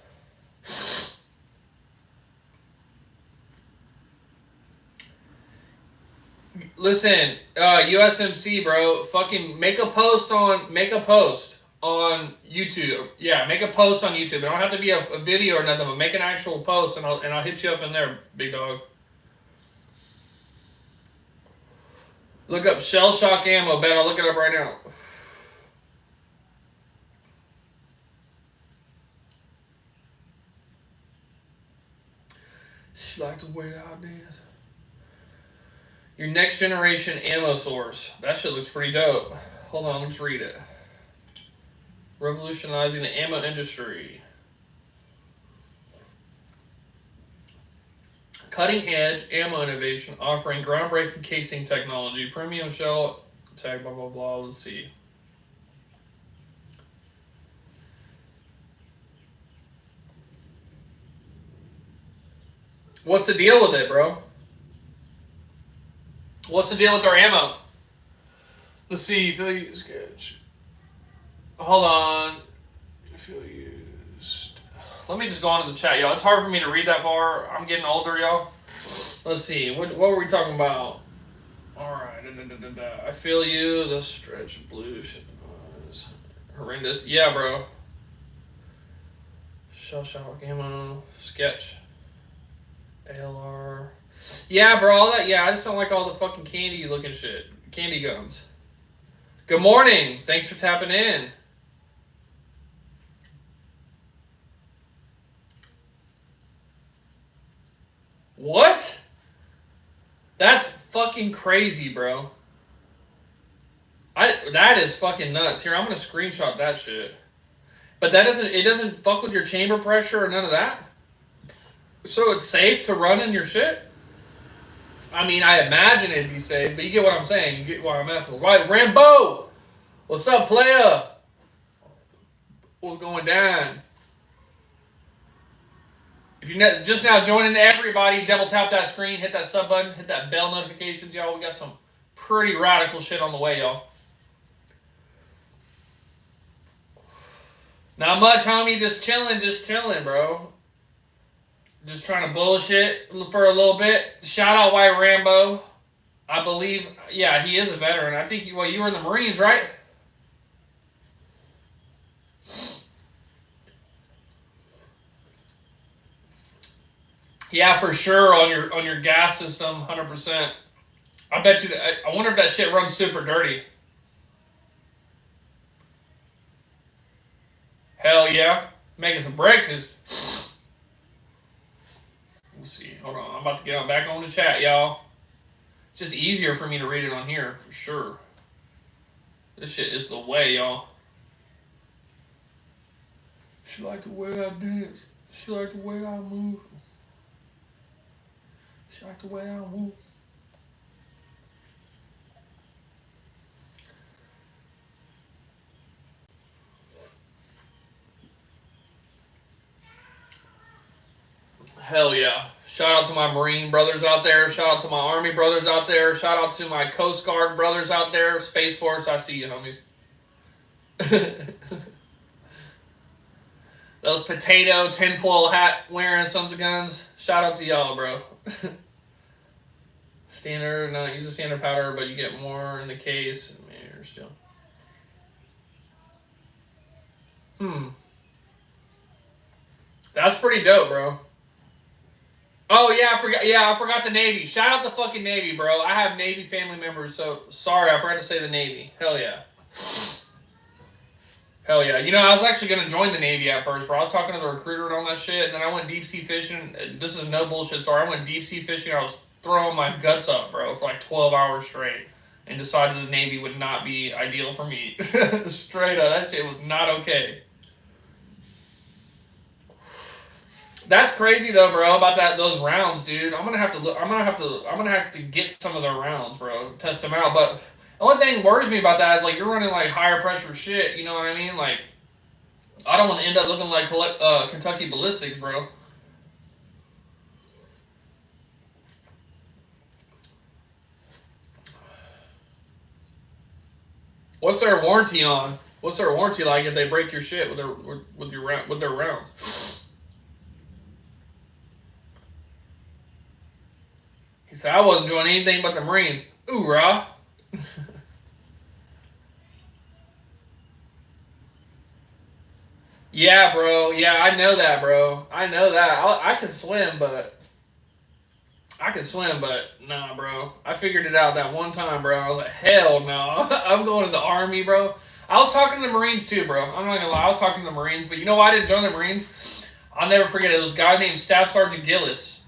Speaker 1: Listen, USMC, bro, fucking make a post on YouTube. Yeah, make a post on YouTube. It don't have to be a video or nothing, but make an actual post, and I'll hit you up in there, big dog. Look up shell shock ammo. Bet I'll look it up right now. She like to wait out dance. Your next generation ammo source. That shit looks pretty dope. Hold on, let's read it. Revolutionizing the ammo industry. Cutting edge ammo innovation, offering groundbreaking casing technology, premium shell tag, blah, blah, blah. Let's see. What's the deal with it, bro? What's the deal with our ammo? Let's see. Feel used. Hold on. Feel used. Let me just go on to the chat, y'all. It's hard for me to read that far. I'm getting older, y'all. Let's see. What were we talking about? All right. I feel you. The stretch blue shit was horrendous. Yeah, bro. Shell shock ammo. Sketch. ALR. Yeah, bro, all that. Yeah, I just don't like all the fucking candy looking shit. Candy guns. Good morning. Thanks for tapping in. What? That's fucking crazy, bro. That is fucking nuts. Here, I'm gonna screenshot that shit. But it doesn't fuck with your chamber pressure or none of that? So it's safe to run in your shit? I mean, I imagine it'd be safe, but you get what I'm saying. You get what I'm asking. Right, Rambo! What's up, player? What's going down? If you're just now joining, everybody, double tap that screen, hit that sub button, hit that bell notifications, y'all. We got some pretty radical shit on the way, y'all. Not much, homie. Just chilling, bro. Just trying to bullshit for a little bit. Shout out White Rambo. I believe, yeah, he is a veteran. I think, you were in the Marines, right? Yeah, for sure on your gas system, 100%. I bet you that. I wonder if that shit runs super dirty. Hell yeah, making some breakfast. Let's see. Hold on. I'm about to get back on the chat, y'all. Just easier for me to read it on here, for sure. This shit is the way, y'all. She like the way I dance. She like the way I move. She like the way I move. Hell yeah. Shout out to my Marine brothers out there. Shout out to my Army brothers out there. Shout out to my Coast Guard brothers out there. Space Force, I see you, homies. Those potato tinfoil hat wearing sons of guns. Shout out to y'all, bro. Standard, no, use a standard powder, but you get more in the case. Man, you're still. That's pretty dope, bro. Oh yeah, I forgot the Navy. Shout out the fucking Navy, bro. I have Navy family members, so sorry, I forgot to say the Navy. Hell yeah. Hell yeah. You know, I was actually gonna join the Navy at first, bro. I was talking to the recruiter and all that shit, and then I went deep sea fishing. This is no bullshit story. I went deep sea fishing. I was throwing my guts up, bro, for like 12 hours straight, and decided the Navy would not be ideal for me. Straight up, that shit was not okay. That's crazy though, bro. About those rounds, dude. I'm gonna have to look. I'm gonna have to get some of their rounds, bro. Test them out. But the only thing worries me about that is like you're running like higher pressure shit. You know what I mean? Like I don't want to end up looking like Kentucky Ballistics, bro. What's their warranty on? What's their warranty like if they break your shit with their rounds? He said I wasn't doing anything but the Marines. Ooh, rah. Yeah, bro. Yeah, I know that, bro. I know that. I can swim, but nah, bro. I figured it out that one time, bro. I was like, hell no. I'm going to the Army, bro. I was talking to the Marines too, bro. I'm not gonna lie. I was talking to the Marines, but you know why I didn't join the Marines? I'll never forget it. It was a guy named Staff Sergeant 𝖏𝖔𝖎𝖓.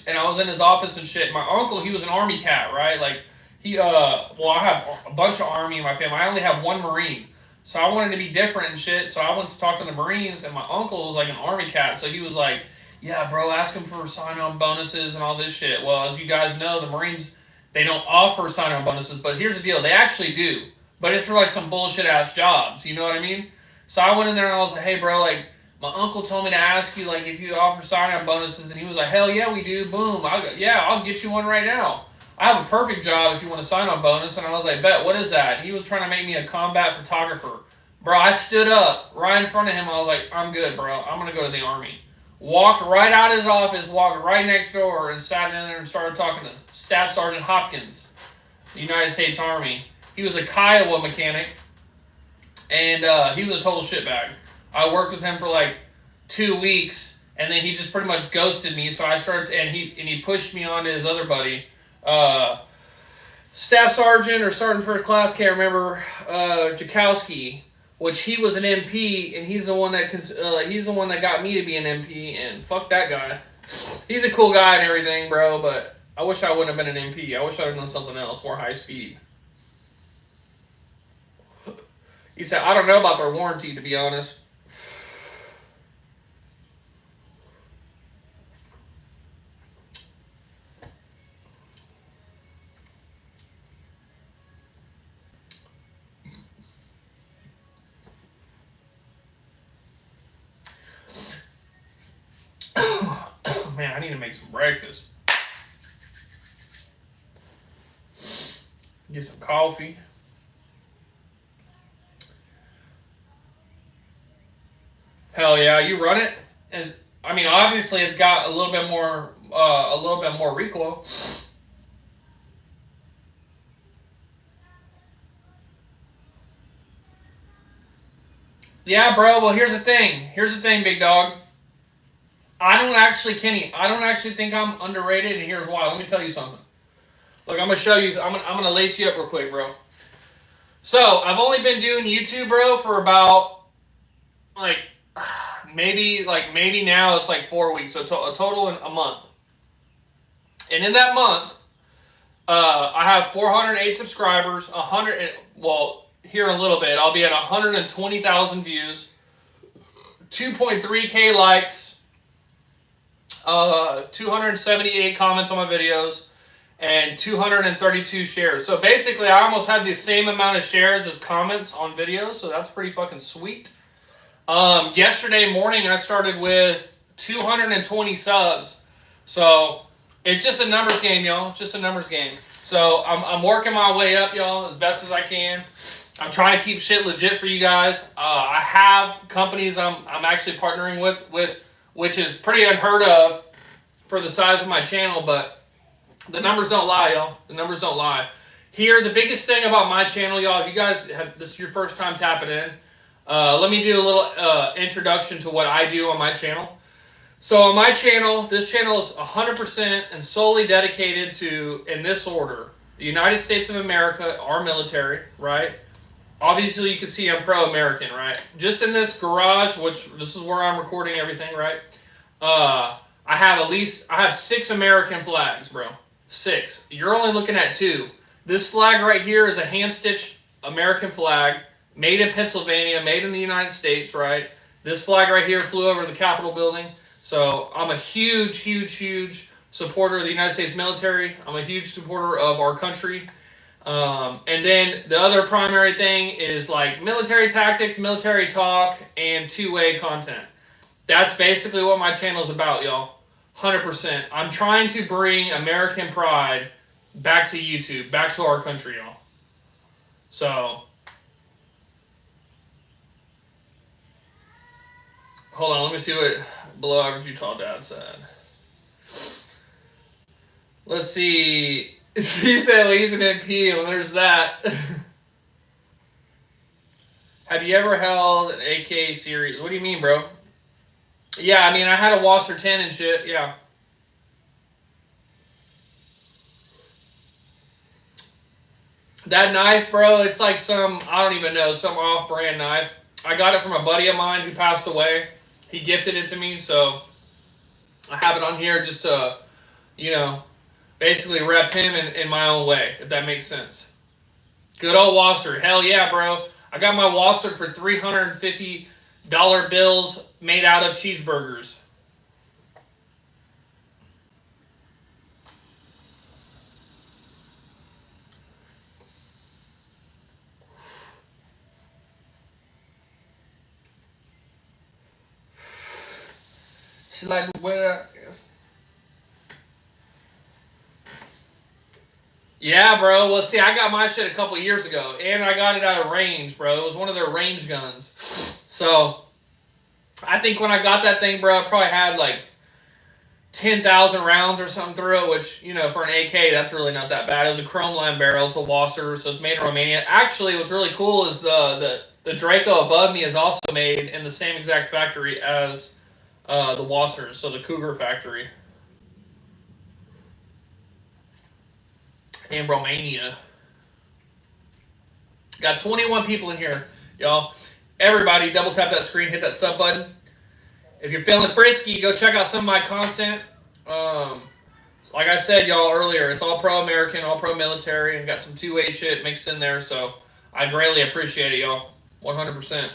Speaker 1: And I was in his office and shit. My uncle, he was an Army cat, right? Like, I have a bunch of Army in my family. I only have one Marine. So I wanted to be different and shit. So I went to talk to the Marines, and my uncle was like an Army cat. So he was like, yeah, bro, ask him for sign-on bonuses and all this shit. Well, as you guys know, the Marines, they don't offer sign-on bonuses. But here's the deal. They actually do. But it's for like some bullshit-ass jobs. You know what I mean? So I went in there and I was like, hey, bro, like, my uncle told me to ask you, like, if you offer sign-on bonuses. And he was like, hell yeah, we do. Boom. I'll get you one right now. I have a perfect job if you want a sign-on bonus. And I was like, bet, what is that? And he was trying to make me a combat photographer. Bro, I stood up right in front of him. I was like, I'm good, bro. I'm going to go to the Army. Walked right out of his office, walked right next door, and sat in there and started talking to Staff Sergeant 𝖏𝖓, the United States Army. He was a Kiowa mechanic, and he was a total shitbag. I worked with him for like 2 weeks, and then he just pretty much ghosted me. So I started, and he pushed me on to his other buddy, Staff Sergeant or Sergeant First Class, can't remember, 𝖏𝖓𝖎𝖓, which he was an MP, and he's the one that got me to be an MP. And fuck that guy. He's a cool guy and everything, bro. But I wish I wouldn't have been an MP. I wish I would have done something else, more high speed. He said, I don't know about their warranty, to be honest. Man, I need to make some breakfast. Get some coffee. Hell yeah, you run it, and I mean, obviously, it's got a little bit more recoil. Yeah, bro. Well, here's the thing. Big dog. I don't actually think I'm underrated, and here's why. Let me tell you something. Look, I'm gonna show you. I'm gonna lace you up real quick, bro. So I've only been doing YouTube, bro, for about like maybe now it's like 4 weeks, so a total in a month. And in that month, I have 408 subscribers, 100. Well, here in a little bit, I'll be at 120,000 views, 2.3K likes, 278 comments on my videos, and 232 shares. So basically, I almost have the same amount of shares as comments on videos, so that's pretty fucking sweet. Yesterday morning, I started with 220 subs. So it's just a numbers game, y'all. It's just a numbers game. So I'm working my way up, y'all, as best as I can. I'm trying to keep shit legit for you guys. I have companies I'm actually partnering with, which is pretty unheard of for the size of my channel, but the numbers don't lie, y'all. The numbers don't lie. Here, the biggest thing about my channel, y'all, if you guys this is your first time tapping in, let me do a little introduction to what I do on my channel. So on my channel, this channel is 100% and solely dedicated to, in this order, the United States of America, our military, right? Obviously, you can see I'm pro-American, right? Just in this garage, which this is where I'm recording everything, right? I have 6 American flags, bro. 6. You're only looking at 2. This flag right here is a hand-stitched American flag, made in Pennsylvania, made in the United States, right? This flag right here flew over the Capitol building. So I'm a huge supporter of the United States military. I'm a huge supporter of our country. And then the other primary thing is like military tactics, military talk, and two-way content. That's basically what my channel is about, y'all. 100%. I'm trying to bring American pride back to YouTube, back to our country, y'all. So, hold on, let me see what below average Utah dad said. Let's see. He said, well, he's an MP, and there's that. Have you ever held an AK series? What do you mean, bro? Yeah, I mean, I had a Wasser 10 and shit, yeah. That knife, bro, it's like some, I don't even know, some off-brand knife. I got it from a buddy of mine who passed away. He gifted it to me, so I have it on here just to, you know, basically rep him in my own way, if that makes sense. Good old Wasser. Hell yeah, bro. I got my Wasser for $350 bills made out of cheeseburgers. She like the way that is. Yeah, bro. Well, see, I got my shit a couple years ago, and I got it out of range, bro. It was one of their range guns. So, I think when I got that thing, bro, it probably had like 10,000 rounds or something through it, which, you know, for an AK, that's really not that bad. It was a chrome line barrel. It's a Wasser, so it's made in Romania. Actually, what's really cool is the Draco above me is also made in the same exact factory as the Wassers, so the Cougar factory. In Romania. Got 21 people in here, y'all. Everybody, double tap that screen, hit that sub button. If you're feeling frisky, go check out some of my content. Like I said, y'all, earlier, it's all pro-American, all pro-military, and got some two-way shit mixed in there, so I greatly appreciate it, y'all. 100%.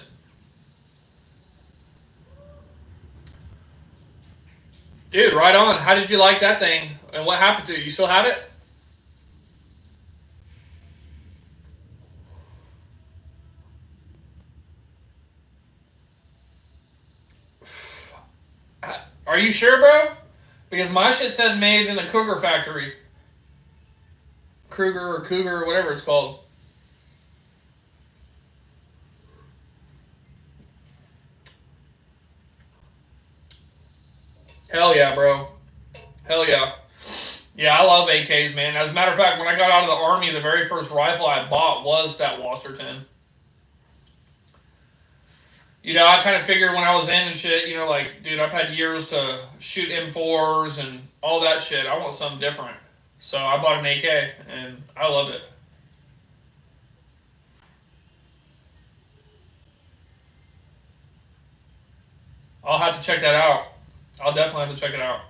Speaker 1: Dude, right on. How did you like that thing? And what happened to it? You still have it? Are you sure, bro? Because my shit says made in the Cougar factory. Cougar, whatever it's called. Hell yeah, bro. Hell yeah. Yeah, I love AKs, man. As a matter of fact, when I got out of the Army, the very first rifle I bought was that Wasser 10. You know, I kind of figured when I was in and shit, you know, like, dude, I've had years to shoot M4s and all that shit. I want something different. So I bought an AK, and I love it. I'll have to check that out. I'll definitely have to check it out.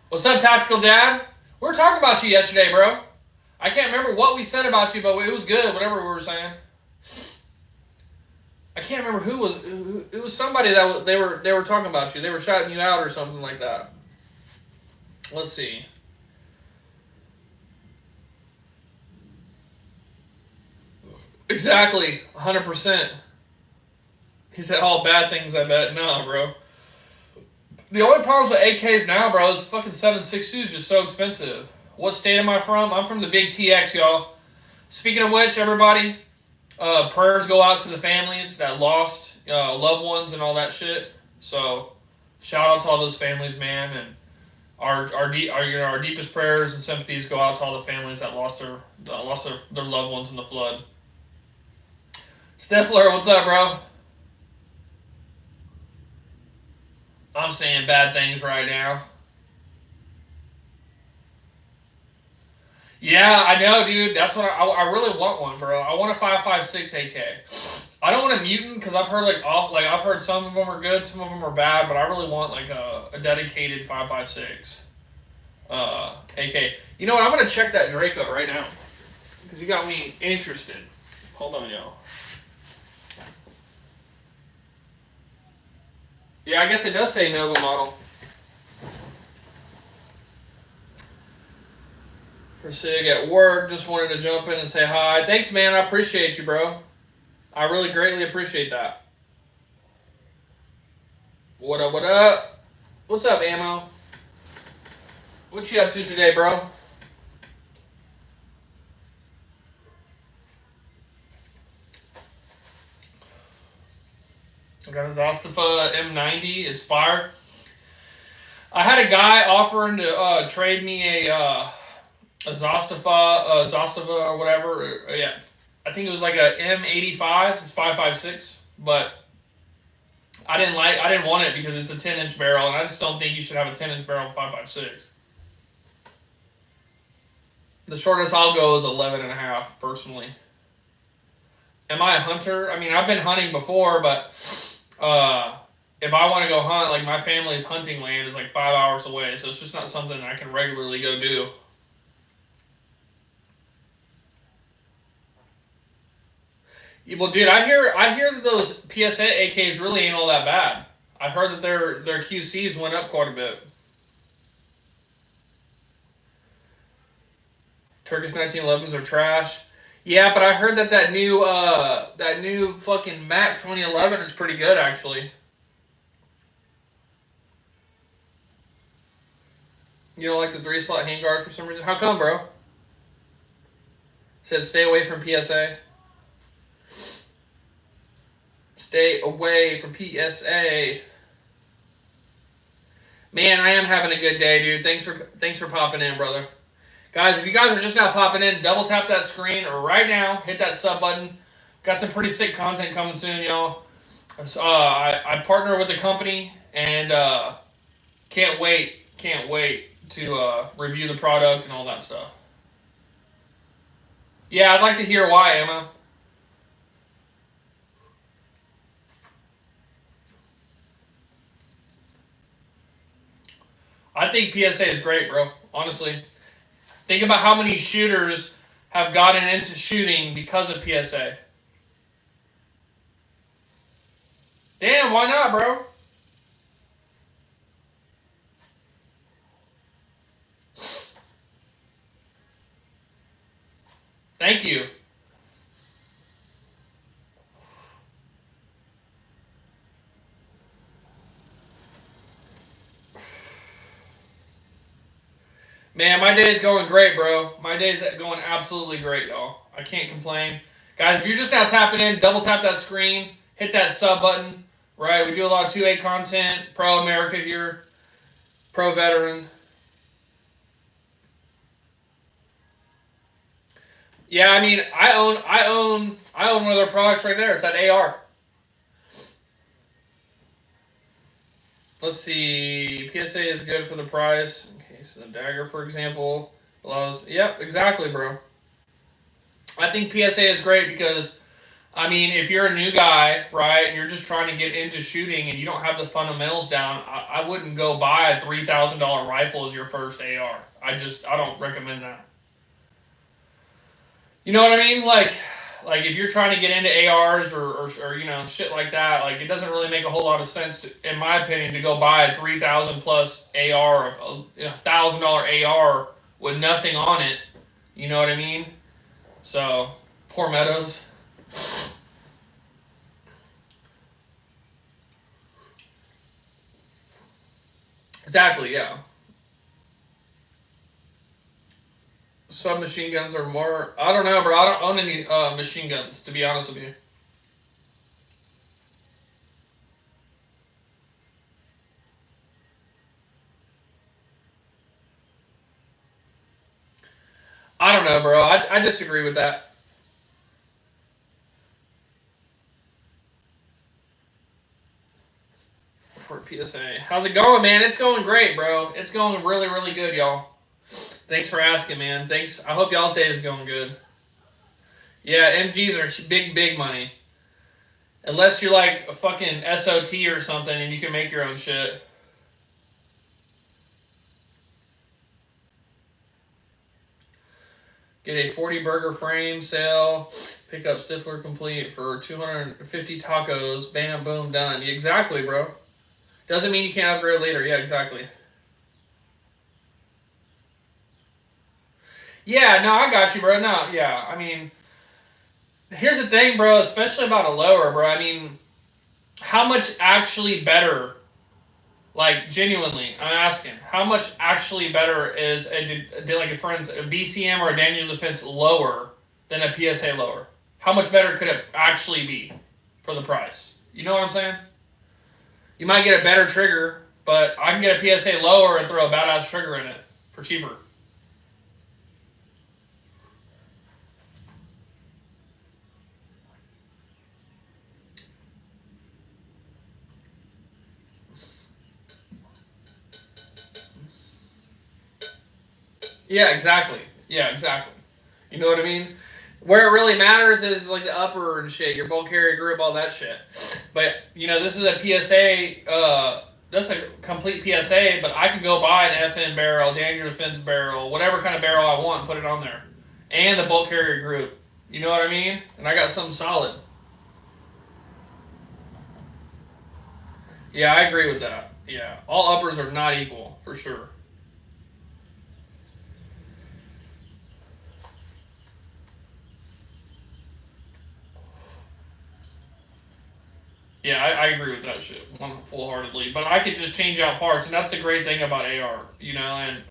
Speaker 1: What's up, Tactical Dad? We were talking about you yesterday, bro. I can't remember what we said about you, but it was good, whatever we were saying. I can't remember who was. It was somebody that they were talking about you. They were shouting you out or something like that. Let's see. Exactly, 100%. He said all bad things, I bet. No, bro. The only problems with AKs now, bro, is fucking 7.62 is just so expensive. What state am I from? I'm from the Big TX, y'all. Speaking of which, everybody, prayers go out to the families that lost loved ones and all that shit. So, shout out to all those families, man, and our deepest prayers and sympathies go out to all the families that lost their loved ones in the flood. Stifler, what's up, bro? I'm saying bad things right now. Yeah, I know, dude. That's what I really want one, bro. I want a 5.56 AK. I don't want a mutant because I've heard I've heard some of them are good, some of them are bad, but I really want like a dedicated 5.56 AK. You know what? I'm gonna check that Draco right now because you got me interested. Hold on, y'all. Yeah, I guess it does say Nova model. For Sig at work, just wanted to jump in and say hi. Thanks, man. I appreciate you, bro. I really greatly appreciate that. What up, what up? What's up, Ammo? What you up to today, bro? I got a zzăstăva M90. It's fire. I had a guy offering to trade me a zzăstăva or whatever. Yeah, I think it was like a M85. It's 5.56, but I didn't want it because it's a 10-inch barrel, and I just don't think you should have a 10-inch barrel 5.56. The shortest I'll go is 11.5, personally. Am I a hunter? I mean, I've been hunting before, but if I want to go hunt, like my family's hunting land is like 5 hours away, so it's just not something I can regularly go do. Yeah, well, dude, I hear that those PSA AKs really ain't all that bad. I've heard that their QCs went up quite a bit. Turkish 1911s are trash. Yeah, but I heard that new fucking Mac 2011 is pretty good, actually. You don't like the 3-slot handguard for some reason? How come, bro? Said stay away from PSA. Stay away from PSA. Man, I am having a good day, dude. Thanks for popping in, brother. Guys, if you guys are just now popping in, double tap that screen right now. Hit that sub button. Got some pretty sick content coming soon, y'all. I partner with the company, and can't wait to review the product and all that stuff. Yeah, I'd like to hear why, Emma. I think PSA is great, bro. Honestly. Think about how many shooters have gotten into shooting because of PSA. Damn, why not, bro? Thank you. Man, my day is going great, bro. My day's going absolutely great, y'all. I can't complain. Guys, if you're just now tapping in, double tap that screen, hit that sub button, right? We do a lot of 2A content, pro America here, pro veteran. Yeah, I mean, I own one of their products right there. It's that AR. Let's see. PSA is good for the price. Okay, so the dagger, for example, allows. Yep, exactly, bro. I think PSA is great because, I mean, if you're a new guy, right, and you're just trying to get into shooting and you don't have the fundamentals down, I wouldn't go buy a $3,000 rifle as your first AR. I don't recommend that. You know what I mean? Like if you're trying to get into ARs or you know, shit like that, like it doesn't really make a whole lot of sense, in my opinion, to go buy a $3,000 plus AR of $1,000 AR with nothing on it. You know what I mean? So, poor Meadows. Exactly, yeah. Submachine guns are more. I don't know, bro. I don't own any machine guns, to be honest with you. I don't know, bro. I disagree with that. For PSA. How's it going, man? It's going great, bro. It's going really, really good, y'all. Thanks for asking, man. Thanks. I hope y'all's day is going good. Yeah, MGs are big money. Unless you're like a fucking SOT or something and you can make your own shit. Get a 40 burger frame sale. Pick up Stifler complete for 250 tacos. Bam, boom, done. Exactly, bro. Doesn't mean you can't upgrade later. Yeah, exactly. Yeah, no, I got you, bro. No, yeah, I mean, here's the thing, bro. Especially about a lower, bro. I mean, how much actually better? Like genuinely, I'm asking, how much actually better is like for instance, a BCM or a Daniel Defense lower than a PSA lower? How much better could it actually be for the price? You know what I'm saying? You might get a better trigger, but I can get a PSA lower and throw a badass trigger in it for cheaper. Yeah, exactly. Yeah, exactly. You know what I mean? Where it really matters is like the upper and shit, your bulk carrier group, all that shit. But this is a PSA. That's a complete PSA. But I could go buy an FN barrel, Daniel Defense barrel, whatever kind of barrel I want, and put it on there, and the bulk carrier group. You know what I mean? And I got something solid. Yeah, I agree with that. Yeah, all uppers are not equal for sure. Yeah, I agree with that shit full heartedly. But I could just change out parts, and that's the great thing about AR. And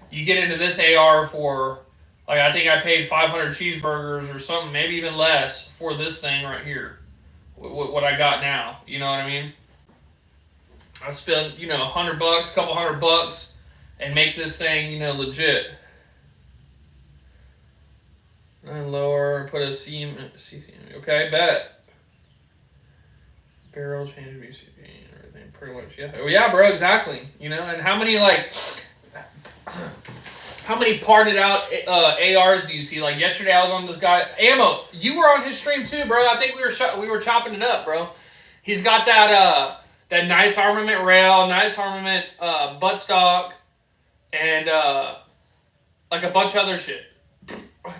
Speaker 1: you get into this AR for, like, I think I paid 500 cheeseburgers or something, maybe even less for this thing right here. What I got now. You know what I mean? I spent, $100, couple $100, and make this thing, legit. And lower, put a CM. Okay, bet. Barrel change BCP and everything, pretty much, yeah. Oh, yeah, bro, exactly. And how many, how many parted out ARs do you see? Like yesterday, I was on this guy Ammo. You were on his stream too, bro. I think we were chopping it up, bro. He's got that nice armament rail, nice armament buttstock, and like a bunch of other shit.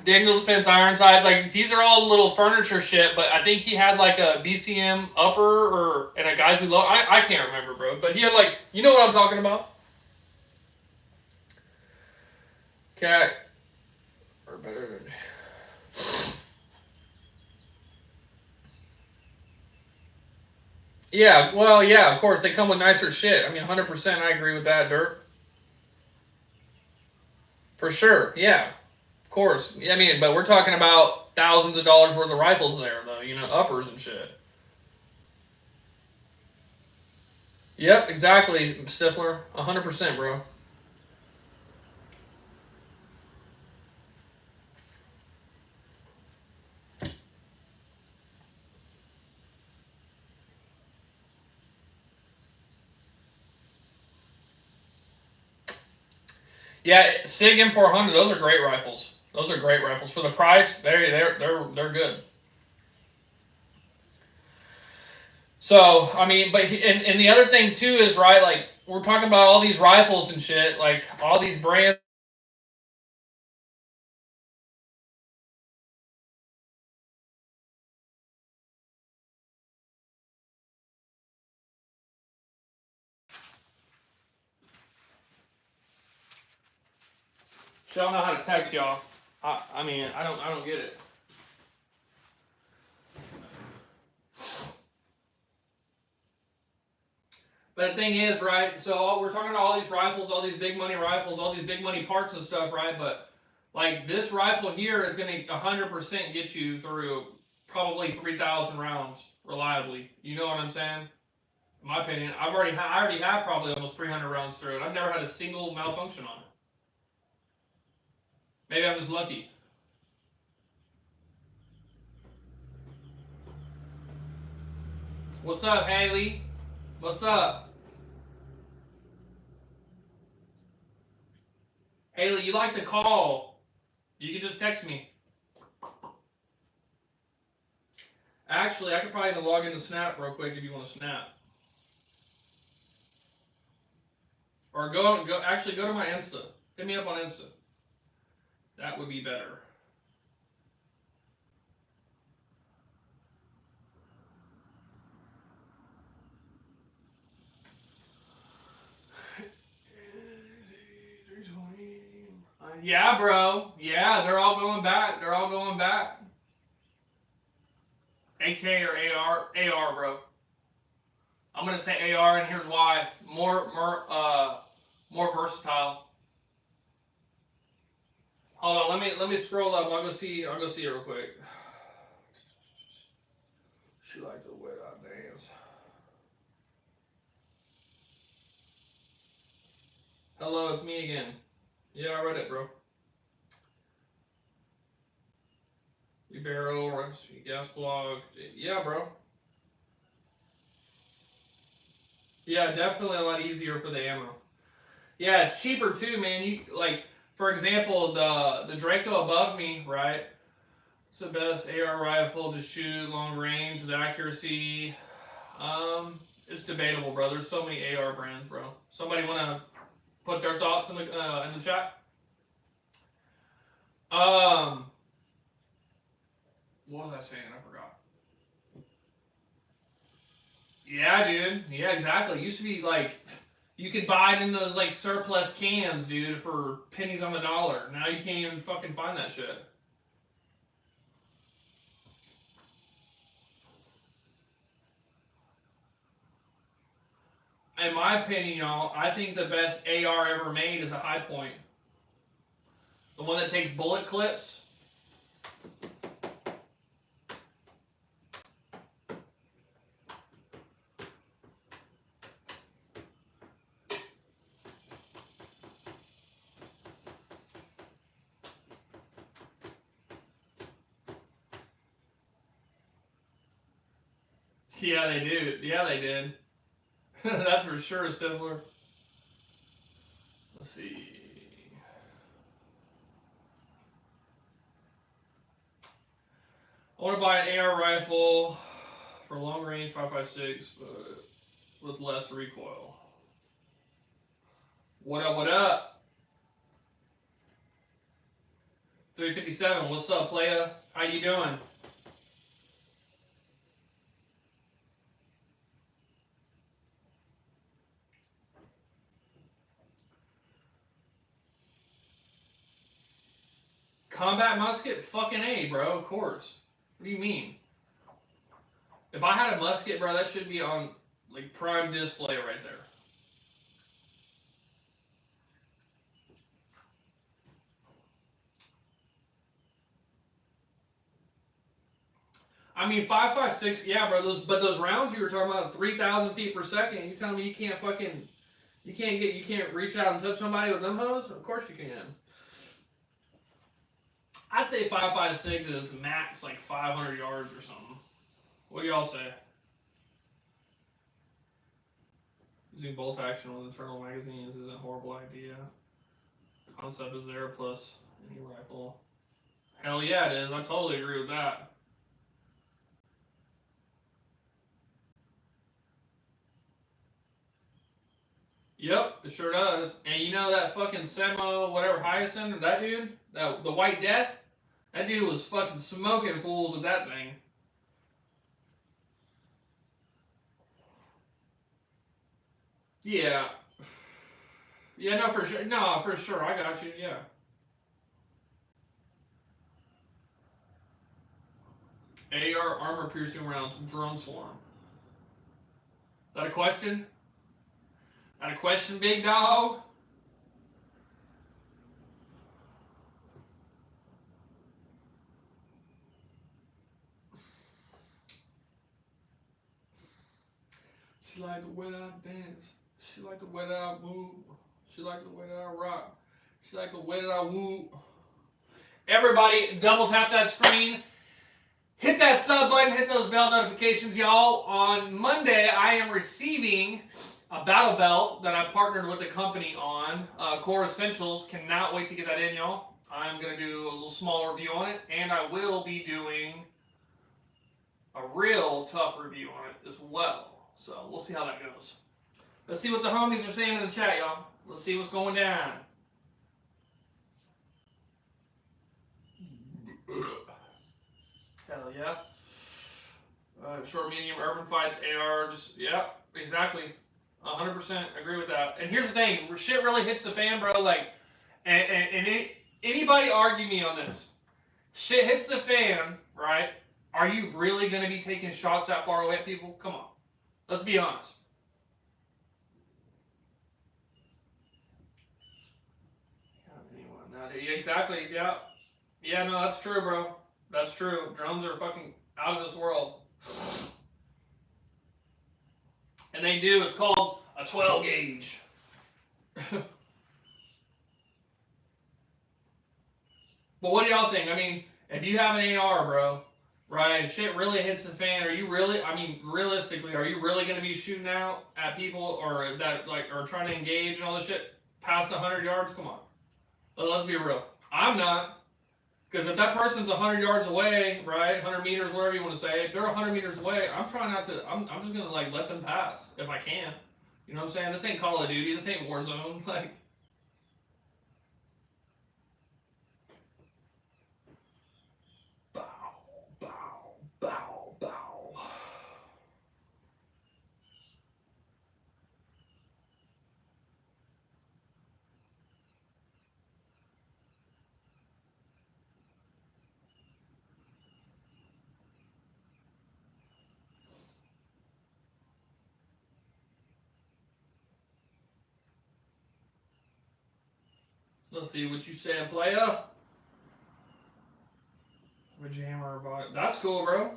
Speaker 1: Daniel Defense Ironsides, like these are all little furniture shit. But I think he had like a BCM upper and a Geisley low. I can't remember, bro. But he had like, you know what I'm talking about? Okay. Or better than. Yeah, well, yeah, of course they come with nicer shit. I mean, 100%, I agree with that, Dirt. For sure, yeah, of course. I mean, but we're talking about thousands of dollars worth of rifles there, though. Uppers and shit. Yep, exactly, Stifler. 100%, bro. Yeah, SIG M400. Those are great rifles. Those are great rifles for the price. They're good. So I mean, but and the other thing too is right. Like we're talking about all these rifles and shit. Like all these brands. So I don't know how to text y'all. I mean, I don't get it. But the thing is, right? So we're talking about all these rifles, all these big money rifles, all these big money parts and stuff, right? But like this rifle here is going to 100% get you through probably 3,000 rounds reliably. You know what I'm saying? In my opinion, I already have probably almost 300 rounds through it. I've never had a single malfunction on it. Maybe I'm just lucky. What's up, Haley? What's up? Haley, you like to call. You can just text me. Actually, I could probably even log into Snap real quick if you want to Snap. Or actually go to my Insta. Hit me up on Insta. That would be better. Yeah, bro. Yeah, they're all going back. They're all going back. AK or AR? AR, bro. I'm gonna say AR, and here's why. More versatile. Hold on, let me scroll up. I'll go see it real quick. She like the way I dance. Hello, it's me again. Yeah, I read it, bro. Barrel, recipe, gas block. Yeah, bro. Yeah, definitely a lot easier for the ammo. Yeah, it's cheaper too, man. You like, for example, the Draco above me, right? It's the best AR rifle to shoot long range with accuracy. It's debatable, bro. There's so many AR brands, bro. Somebody wanna put their thoughts in the chat? What was I saying? I forgot. Yeah, dude. Yeah, exactly. It used to be like you could buy it in those like surplus cans, dude, for pennies on the dollar. Now you can't even fucking find that shit. In my opinion, y'all, I think the best AR ever made is a High Point. The one that takes bullet clips. Yeah, they do. Yeah, they did. That's for sure, Stifler. Let's see. I want to buy an AR rifle for long range 5.56, but with less recoil. What up, what up? 357, what's up, playa? How you doing? Combat musket? Fucking A, bro, of course. What do you mean? If I had a musket, bro, that should be on, like, prime display right there. I mean, 5.56, yeah, bro. Those rounds you were talking about, 3,000 feet per second. You telling me you can't fucking, you can't reach out and touch somebody with them hoes? Of course you can. I'd say 5.56 is max like 500 yards or something. What do y'all say? Using bolt action with internal magazines isn't a horrible idea. Concept is there plus any rifle. Hell yeah, it is. I totally agree with that. Yep, it sure does. And you know that fucking Semo, whatever, Hyacinth, that dude? The White Death? That dude was fucking smoking fools with that thing. Yeah. Yeah, no, for sure. No, for sure. I got you, yeah. AR armor piercing rounds, drone swarm. That a question? That a question, big dog? She like the way that I dance. She like the way that I move. She like the way that I rock. She like the way that I woo. Everybody, double tap that screen. Hit that sub button. Hit those bell notifications, y'all. On Monday, I am receiving a battle belt that I partnered with a company on. Core Essentials. Cannot wait to get that in, y'all. I'm going to do a little small review on it. And I will be doing a real tough review on it as well. So we'll see how that goes. Let's see what the homies are saying in the chat, y'all. Let's see what's going down. Hell yeah. Short, medium, urban fights, AR, just, yeah, exactly. 100% agree with that. And here's the thing, shit really hits the fan, bro, like, and Anybody argue me on this? Shit hits the fan, right? Are you really going to be taking shots that far away at people? Come on. Let's be honest. No, exactly, yeah. Yeah, no, that's true, bro. That's true. Drones are fucking out of this world. And they do. It's called a 12 gauge. But what do y'all think? I mean, if you have an AR, bro, right, if shit really hits the fan, are you really, I mean, realistically, are you really going to be shooting out at people or that, like, or trying to engage and all this shit past 100 yards? Come on. Let's be real. I'm not. Because if that person's 100 yards away, right, 100 meters, whatever you want to say, if they're 100 meters away, I'm trying not to, I'm just going to, like, let them pass if I can. You know what I'm saying? This ain't Call of Duty. This ain't Warzone. Like, bow, bow, bow, bow. Let's see what you said, playa. Jammer bought it. That's cool, bro.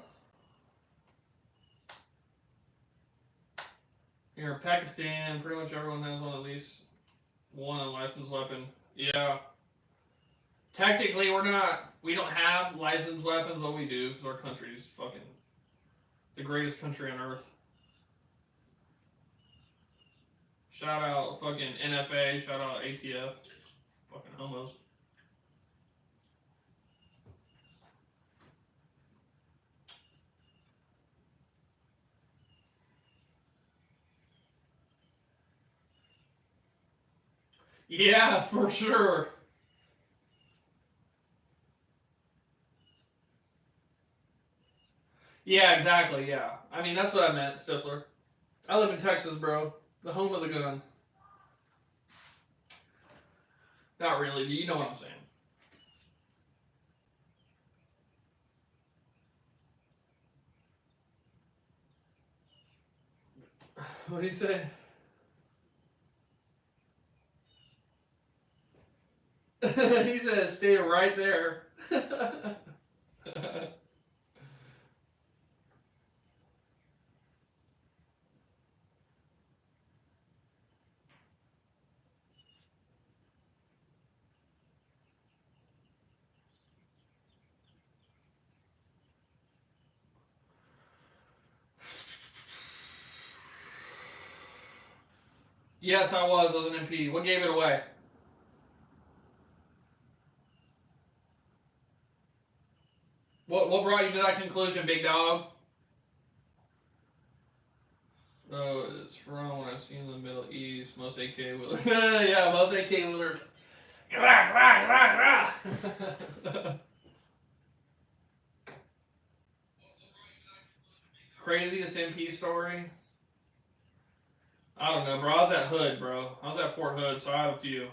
Speaker 1: Here in Pakistan, pretty much everyone has one, at least one unlicensed weapon. Yeah. Technically, we don't have licensed weapons, but we do, because our country's fucking the greatest country on earth. Shout out fucking NFA, shout out ATF. Fucking homos. Yeah, for sure. Yeah, exactly, yeah. I mean, that's what I meant, Stifler. I live in Texas, bro. The home of the gun. Not really, but you know what I'm saying. What do you say? He said, stay right there. Yes, I was an MP. What gave it away? What brought you to that conclusion, big dog? Oh, it's from what I've seen in the Middle East. Most AK wheelers. Yeah, most AK wheelers. Craziest MP story? I don't know, bro. I was at Hood, bro. I was at Fort Hood, so I have a few.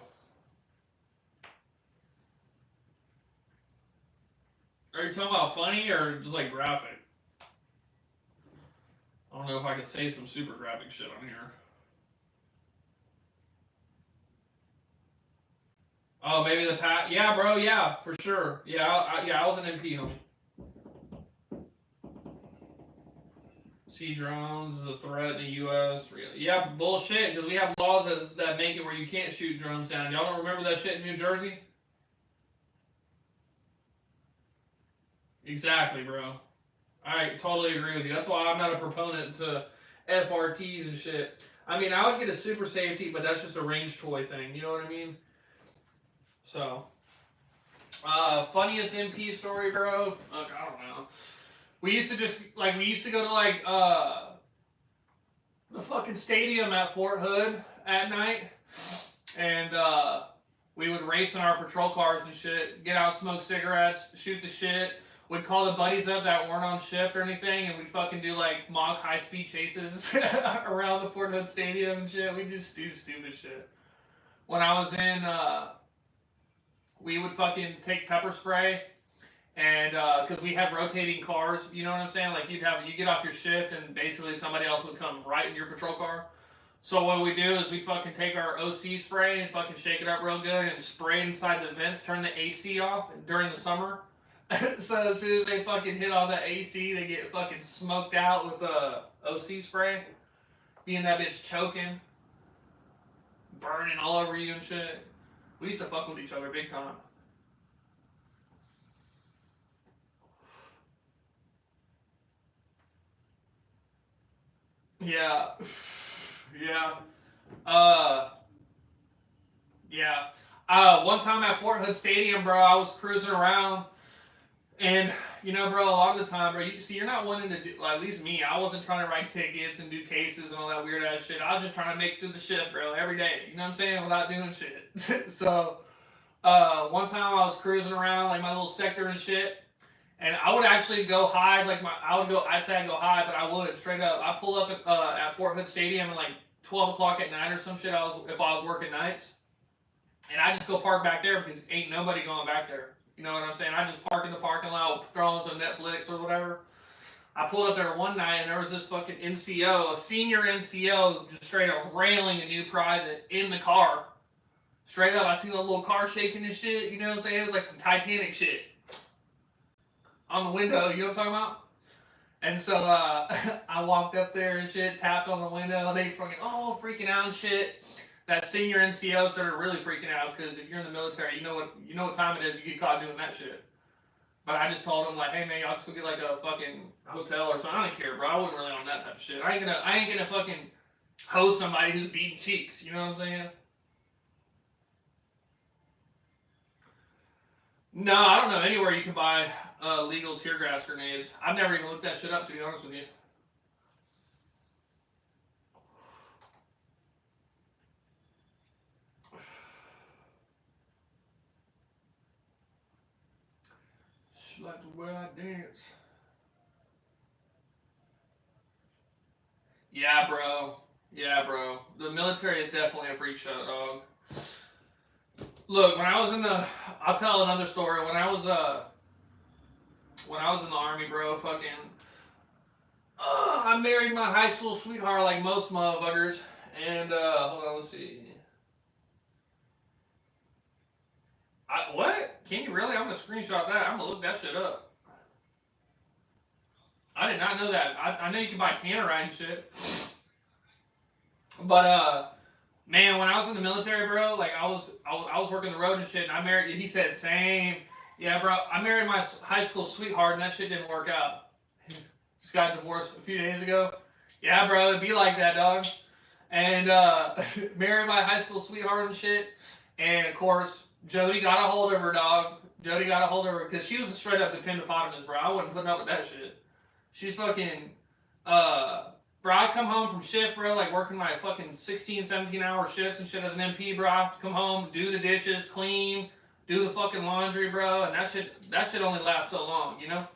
Speaker 1: Are you talking about funny or just like graphic? I don't know if I could say some super graphic shit on here. Oh, maybe the pat. Yeah, bro. Yeah, for sure. Yeah, I was an MP, homie. Sea drones is a threat in the U.S. Yeah, bullshit. Because we have laws that make it where you can't shoot drones down. Y'all don't remember that shit in New Jersey? Exactly, bro. I totally agree with you. That's why I'm not a proponent to FRTs and shit. I mean, I would get a super safety, but that's just a range toy thing. You know what I mean? So, funniest MP story, bro? Look, I don't know. We used to go to like the fucking stadium at Fort Hood at night, and we would race in our patrol cars and shit, get out, smoke cigarettes, shoot the shit. We'd call the buddies up that weren't on shift or anything, and we'd fucking do like mock high-speed chases around the Fort Hood Stadium and shit. We'd just do stupid shit. When I was in we would fucking take pepper spray, and because we had rotating cars, you know what I'm saying? Like you get off your shift, and basically somebody else would come right in your patrol car. So what we do is we fucking take our OC spray and fucking shake it up real good and spray inside the vents, turn the AC off during the summer. So as soon as they fucking hit on that AC, they get fucking smoked out with OC spray. Being that bitch choking, burning all over you and shit. We used to fuck with each other big time. Yeah. Yeah. Yeah. One time at Fort Hood Stadium, bro, I was cruising around, and you know, bro, a lot of the time, bro, you're not wanting to do, like, at least me, I wasn't trying to write tickets and do cases and all that weird ass shit. I was just trying to make it through the shift, bro, every day. You know what I'm saying? Without doing shit. So, one time I was cruising around, like, my little sector and shit, and I would actually go hide, like, I'd say I'd go hide, but I would, straight up. I pull up at Fort Hood Stadium at, like, 12 o'clock at night or some shit, if I was working nights. And I just go park back there because ain't nobody going back there. You know what I'm saying? I just park in the parking lot, throw on some Netflix or whatever. I pulled up there one night and there was this fucking NCO, a senior NCO, just straight up railing a new private in the car. Straight up, I seen the little car shaking and shit. You know what I'm saying? It was like some Titanic shit on the window. You know what I'm talking about? And so I walked up there and shit, tapped on the window. They fucking freaking out and shit. That senior NCO started really freaking out because if you're in the military, you know what time it is. You get caught doing that shit. But I just told him like, hey man, y'all just go get like a fucking hotel or something. I don't care, bro. I wasn't really on that type of shit. I ain't gonna fucking hose somebody who's beating cheeks. You know what I'm saying? No, I don't know anywhere you can buy legal tear gas grenades. I've never even looked that shit up, to be honest with you. She like the way I dance. Yeah, bro. Yeah, bro. The military is definitely a freak show, dog. Look, I'll tell another story. When I was in the army, bro, fucking, I married my high school sweetheart like most motherfuckers. And hold on, let's see. What? Can you really? I'm gonna screenshot that. I'm gonna look that shit up. I did not know that. I know you can buy tannerite and shit. But man, when I was in the military, bro, like I was working the road and shit, and I married. He said same. Yeah, bro. I married my high school sweetheart, and that shit didn't work out. Just got divorced a few days ago. Yeah, bro, it'd be like that, dog. And married my high school sweetheart and shit. And of course, Jody got a hold of her, dog. Jody got a hold of her because she was a straight up dependopotamus, bro. I wasn't putting up with that shit. She's fucking, bro, I come home from shift, bro, like working my fucking 16, 17-hour shifts and shit as an MP, bro. I have to come home, do the dishes, clean, do the fucking laundry, bro, and that shit only lasts so long, you know?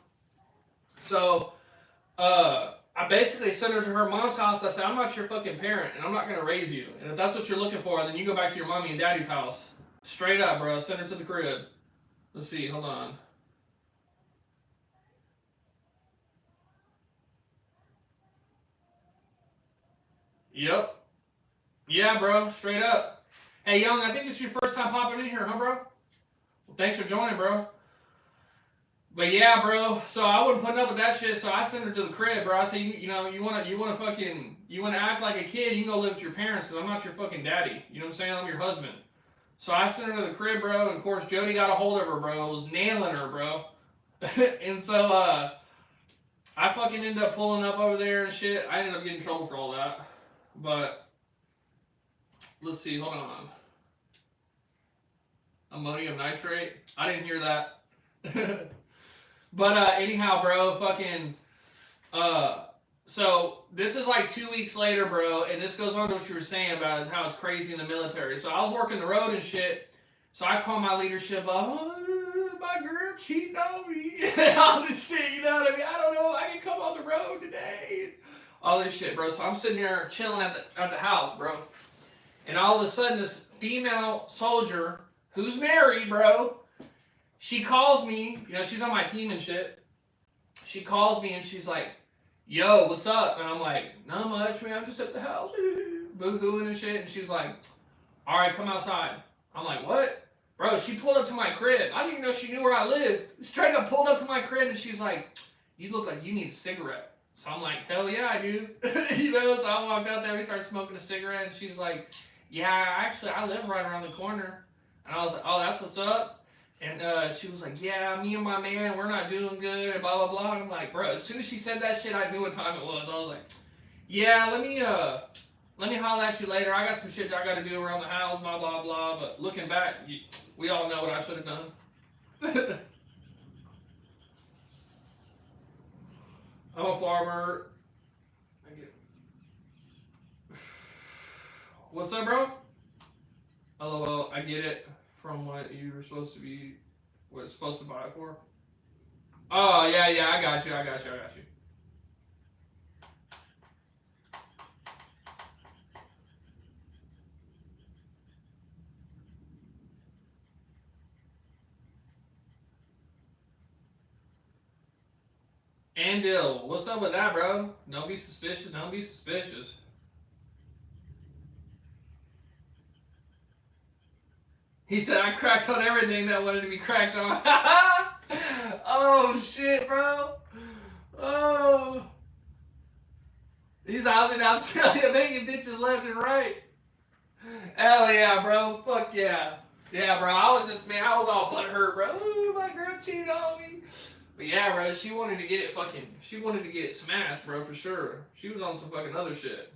Speaker 1: So, I basically sent her to her mom's house. I said, I'm not your fucking parent, and I'm not gonna raise you. And if that's what you're looking for, then you go back to your mommy and daddy's house. Straight up, bro. Send her to the crib. Let's see, hold on. Yep. Yeah, bro. Straight up. Hey, Young, I think this is your first time popping in here, huh, bro? Well, thanks for joining, bro. But yeah, bro. So I wasn't putting up with that shit. So I sent her to the crib, bro. I said, you wanna act like a kid? You can go live with your parents, because I'm not your fucking daddy. You know what I'm saying? I'm your husband. So I sent her to the crib, bro. And of course, Jody got a hold of her, bro. Was nailing her, bro. And so I fucking ended up pulling up over there and shit. I ended up getting in trouble for all that. But let's see. Hold on. Ammonium nitrate. I didn't hear that. But anyhow, bro, fucking, so this is like 2 weeks later, bro, and this goes on to what you were saying about how it's crazy in the military. So I was working the road and shit, so I call my leadership up, my girl cheating on me, all this shit, you know what I mean? I don't know if I can come on the road today, all this shit, bro. So I'm sitting there chilling at the house, bro, and all of a sudden this female soldier who's married, bro. She calls me, you know, she's on my team and shit. She calls me and she's like, yo, what's up? And I'm like, not much, man. I'm just at the house, boo-hooing and shit. And she's like, all right, come outside. I'm like, what? Bro, she pulled up to my crib. I didn't even know she knew where I lived. Straight up pulled up to my crib and she's like, you look like you need a cigarette. So I'm like, hell yeah, I do. You know, so I walked out there, we started smoking a cigarette, and she's like, yeah, actually, I live right around the corner. And I was like, oh, that's what's up? And she was like, yeah, me and my man, we're not doing good, and blah, blah, blah. And I'm like, bro, as soon as she said that shit, I knew what time it was. I was like, yeah, let me holler at you later. I got some shit that I got to do around the house, blah, blah, blah. But looking back, we all know what I should have done. I'm a farmer. What's up, bro? LOL, I get it from what you were supposed to be, what it's supposed to buy it for. Oh, yeah, I got you. Andil, what's up with that, bro? Don't be suspicious. He said I cracked on everything that wanted to be cracked on. Oh shit, bro. Oh. He's out in Australia making bitches left and right. Hell yeah, bro. Fuck yeah. Yeah, bro. I was all butthurt, bro. Ooh, my girl cheated on me. But yeah, bro, she wanted to get it smashed, bro, for sure. She was on some fucking other shit.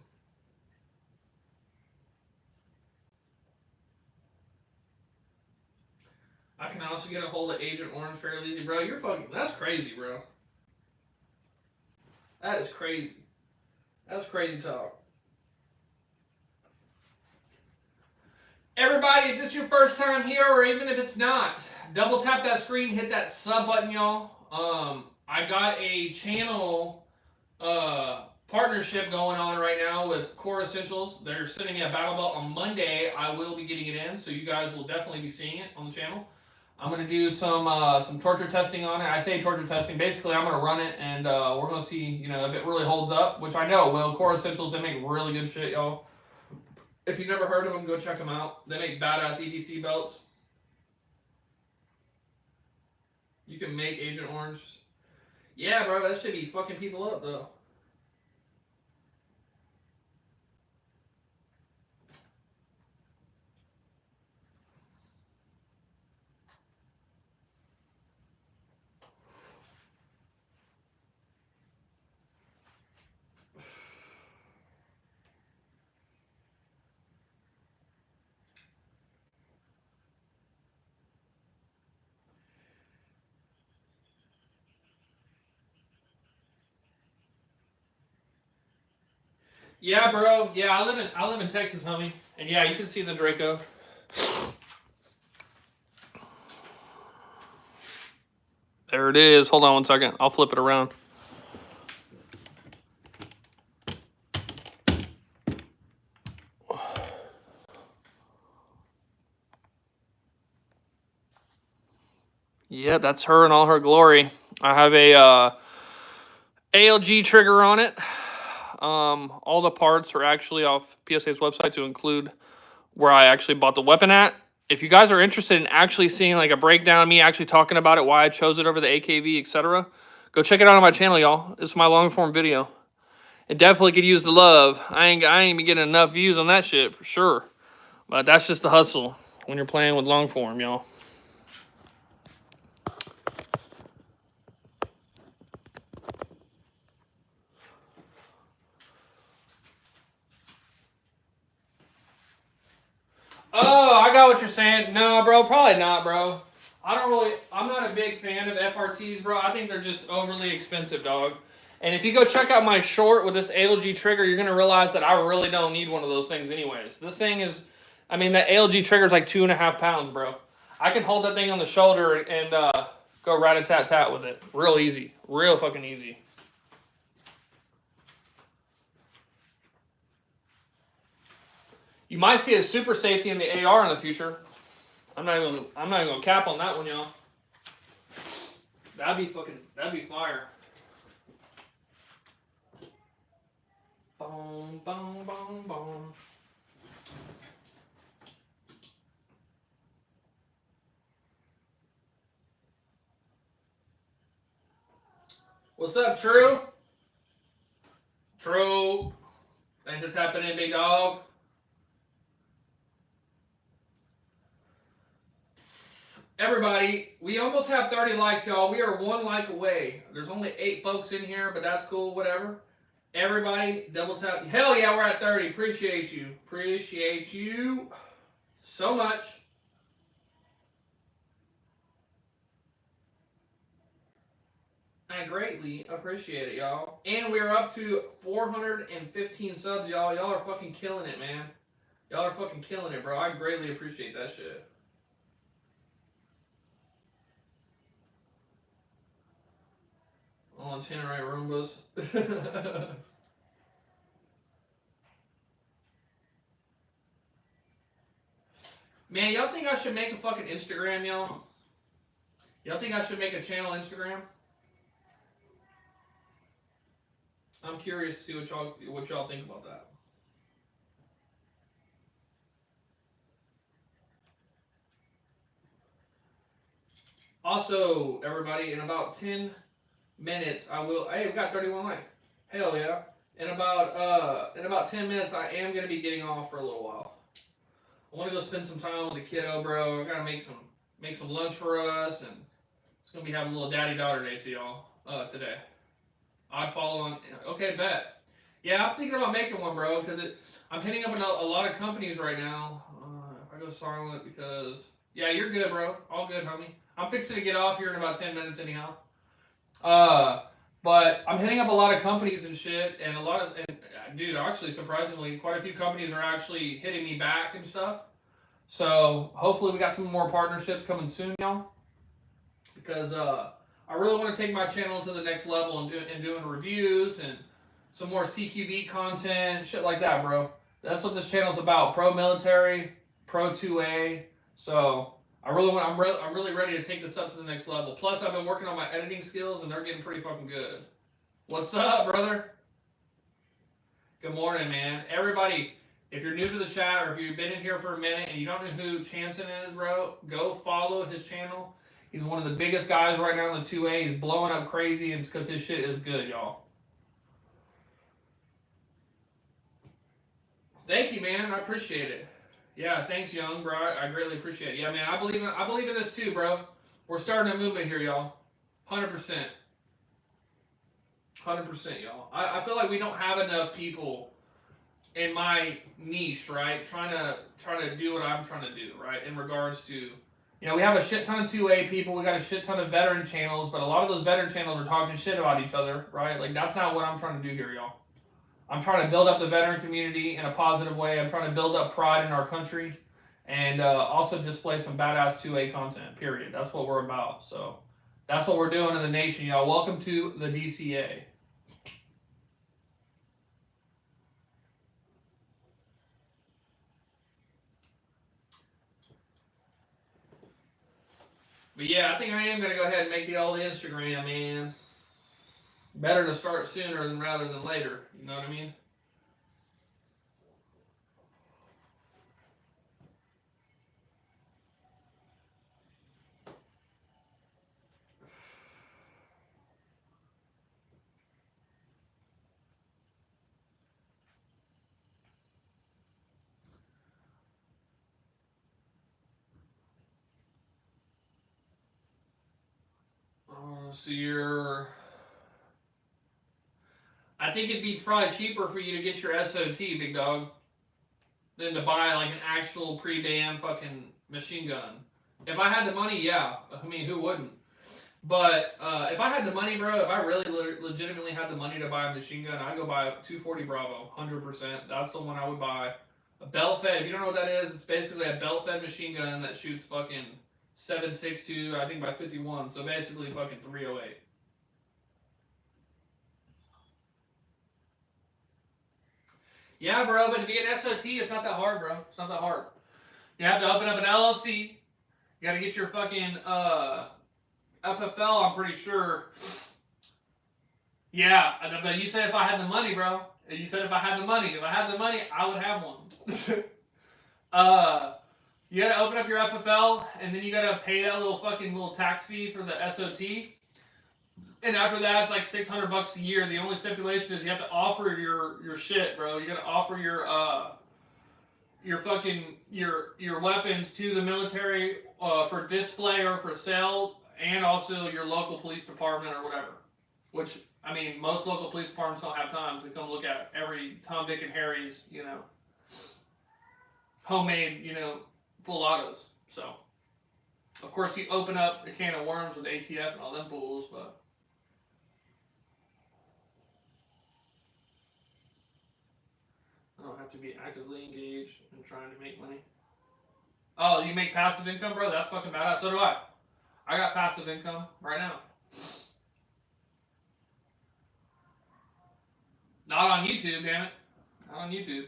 Speaker 1: I can also get a hold of Agent Orange fairly easy, bro. That's crazy, bro. That is crazy. That's crazy talk. Everybody, if this is your first time here, or even if it's not, double tap that screen, hit that sub button, y'all. I got a channel partnership going on right now with Core Essentials. They're sending me a battle belt on Monday. I will be getting it in, so you guys will definitely be seeing it on the channel. I'm going to do some torture testing on it. I say torture testing. Basically, I'm going to run it, and we're going to see, you know, if it really holds up, which I know it will. Core Essentials, they make really good shit, y'all. If you've never heard of them, go check them out. They make badass EDC belts. You can make Agent Orange. Yeah, bro, that should be fucking people up, though. Yeah, bro. Yeah, I live in Texas, homie. And yeah, you can see the Draco. There it is. Hold on one second. I'll flip it around. Yeah, that's her in all her glory. I have a ALG trigger on it. All the parts are actually off PSA's website to include where I actually bought the weapon at. If you guys are interested in actually seeing like a breakdown, me actually talking about it, why I chose it over the AKV, etc., go check it out on my channel, y'all. It's my long form video. It definitely could use the love. I ain't been getting enough views on that shit for sure. But that's just the hustle when you're playing with long form, y'all. Oh, I got what you're saying. No, bro, probably not, bro. I'm not a big fan of FRTs, bro. I think they're just overly expensive, dog. And if you go check out my short with this ALG trigger, you're going to realize that I really don't need one of those things anyways. This thing is, I mean, that ALG trigger is like 2.5 pounds, bro. I can hold that thing on the shoulder and go rat-a-tat-tat with it. Real easy. Real fucking easy. You might see a super safety in the AR in the future. I'm not even gonna cap on that one, y'all. That'd be fire. Boom, boom, boom, boom. What's up, True? True. Thanks for tapping in, big dog. Everybody, we almost have 30 likes, y'all. We are 1 like away. There's only 8 folks in here, but that's cool, whatever. Everybody, double tap. Hell yeah, we're at 30. Appreciate you. Appreciate you so much. I greatly appreciate it, y'all. And we're up to 415 subs, y'all. Y'all are fucking killing it, man. Y'all are fucking killing it, bro. I greatly appreciate that shit. On Tannerite Roombas. Man, y'all think I should make a fucking Instagram, y'all? Y'all think I should make a channel Instagram? I'm curious to see what y'all think about that. Also, everybody, in about 10 minutes, I will. Hey, we've got 31 likes. Hell yeah! In about 10 minutes, I am gonna be getting off for a little while. I want to go spend some time with the kiddo, bro. I gotta make some lunch for us, and it's gonna be having a little daddy-daughter day to y'all today. I'd follow on. Okay, bet. Yeah, I'm thinking about making one, bro, because I'm hitting up a lot of companies right now. If I go silent because yeah, you're good, bro. All good, homie. I'm fixing to get off here in about 10 minutes anyhow. But I'm hitting up a lot of companies and shit, and dude, actually, surprisingly, quite a few companies are actually hitting me back and stuff. So hopefully we got some more partnerships coming soon, y'all. Because I really want to take my channel to the next level and doing reviews and some more CQB content, shit like that, bro. That's what this channel's about. Pro military, pro 2A. So I'm really ready to take this up to the next level. Plus, I've been working on my editing skills, and they're getting pretty fucking good. What's up, brother? Good morning, man. Everybody, if you're new to the chat or if you've been in here for a minute and you don't know who Chanson is, bro, go follow his channel. He's one of the biggest guys right now in the 2A. He's blowing up crazy, and it's because his shit is good, y'all. Thank you, man. I appreciate it. Yeah, thanks, Young, bro. I greatly appreciate it. Yeah, man, I believe in this too, bro. We're starting a movement here, y'all. 100%. 100%, y'all. I feel like we don't have enough people in my niche, right? Trying to do what I'm trying to do, right? In regards to, we have a shit ton of 2A people. We got a shit ton of veteran channels, but a lot of those veteran channels are talking shit about each other, right? Like, that's not what I'm trying to do here, y'all. I'm trying to build up the veteran community in a positive way. I'm trying to build up pride in our country and also display some badass 2A content, period. That's what we're about. So that's what we're doing in the nation, y'all. Welcome to the DCA. But yeah, I think I am going to go ahead and make the old Instagram, man. Better to start sooner rather than later. You know what I mean? So I think it'd be probably cheaper for you to get your SOT, big dog, than to buy like an actual pre-banned fucking machine gun. If I had the money, yeah. I mean, who wouldn't? But if I had the money, bro, if I really legitimately had the money to buy a machine gun, I'd go buy a 240 Bravo, 100%. That's the one I would buy. A belt-fed, if you don't know what that is, it's basically a belt-fed machine gun that shoots fucking 7.62, I think by 51, so basically fucking 308. Yeah, bro, but to be an SOT, it's not that hard, bro. It's not that hard. You have to open up an LLC. You gotta get your fucking FFL, I'm pretty sure. Yeah, but you said if I had the money, bro. You said if I had the money. If I had the money, I would have one. You gotta open up your FFL, and then you gotta pay that little tax fee for the SOT. And after that, it's like $600 a year. The only stipulation is you have to offer your shit, bro. You gotta offer your weapons to the military for display or for sale, and also your local police department or whatever. Which, I mean, most local police departments don't have time to come look at every Tom, Dick, and Harry's, homemade, full autos. So, of course, you open up a can of worms with ATF and all them fools, but. I don't have to be actively engaged in trying to make money. Oh, you make passive income, bro? That's fucking badass. So do I. I got passive income right now. Not on YouTube, damn it. Not on YouTube.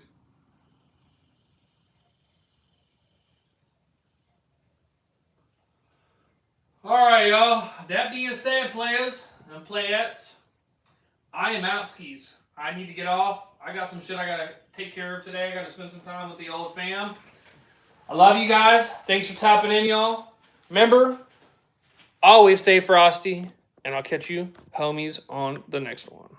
Speaker 1: Alright, y'all. That being said, players and playettes, I am 𝖏𝖔𝖎ℎ. I need to get off. I got some shit I gotta take care of today. I gotta spend some time with the old fam. I love you guys. Thanks for tapping in, y'all. Remember, always stay frosty, and I'll catch you homies on the next one.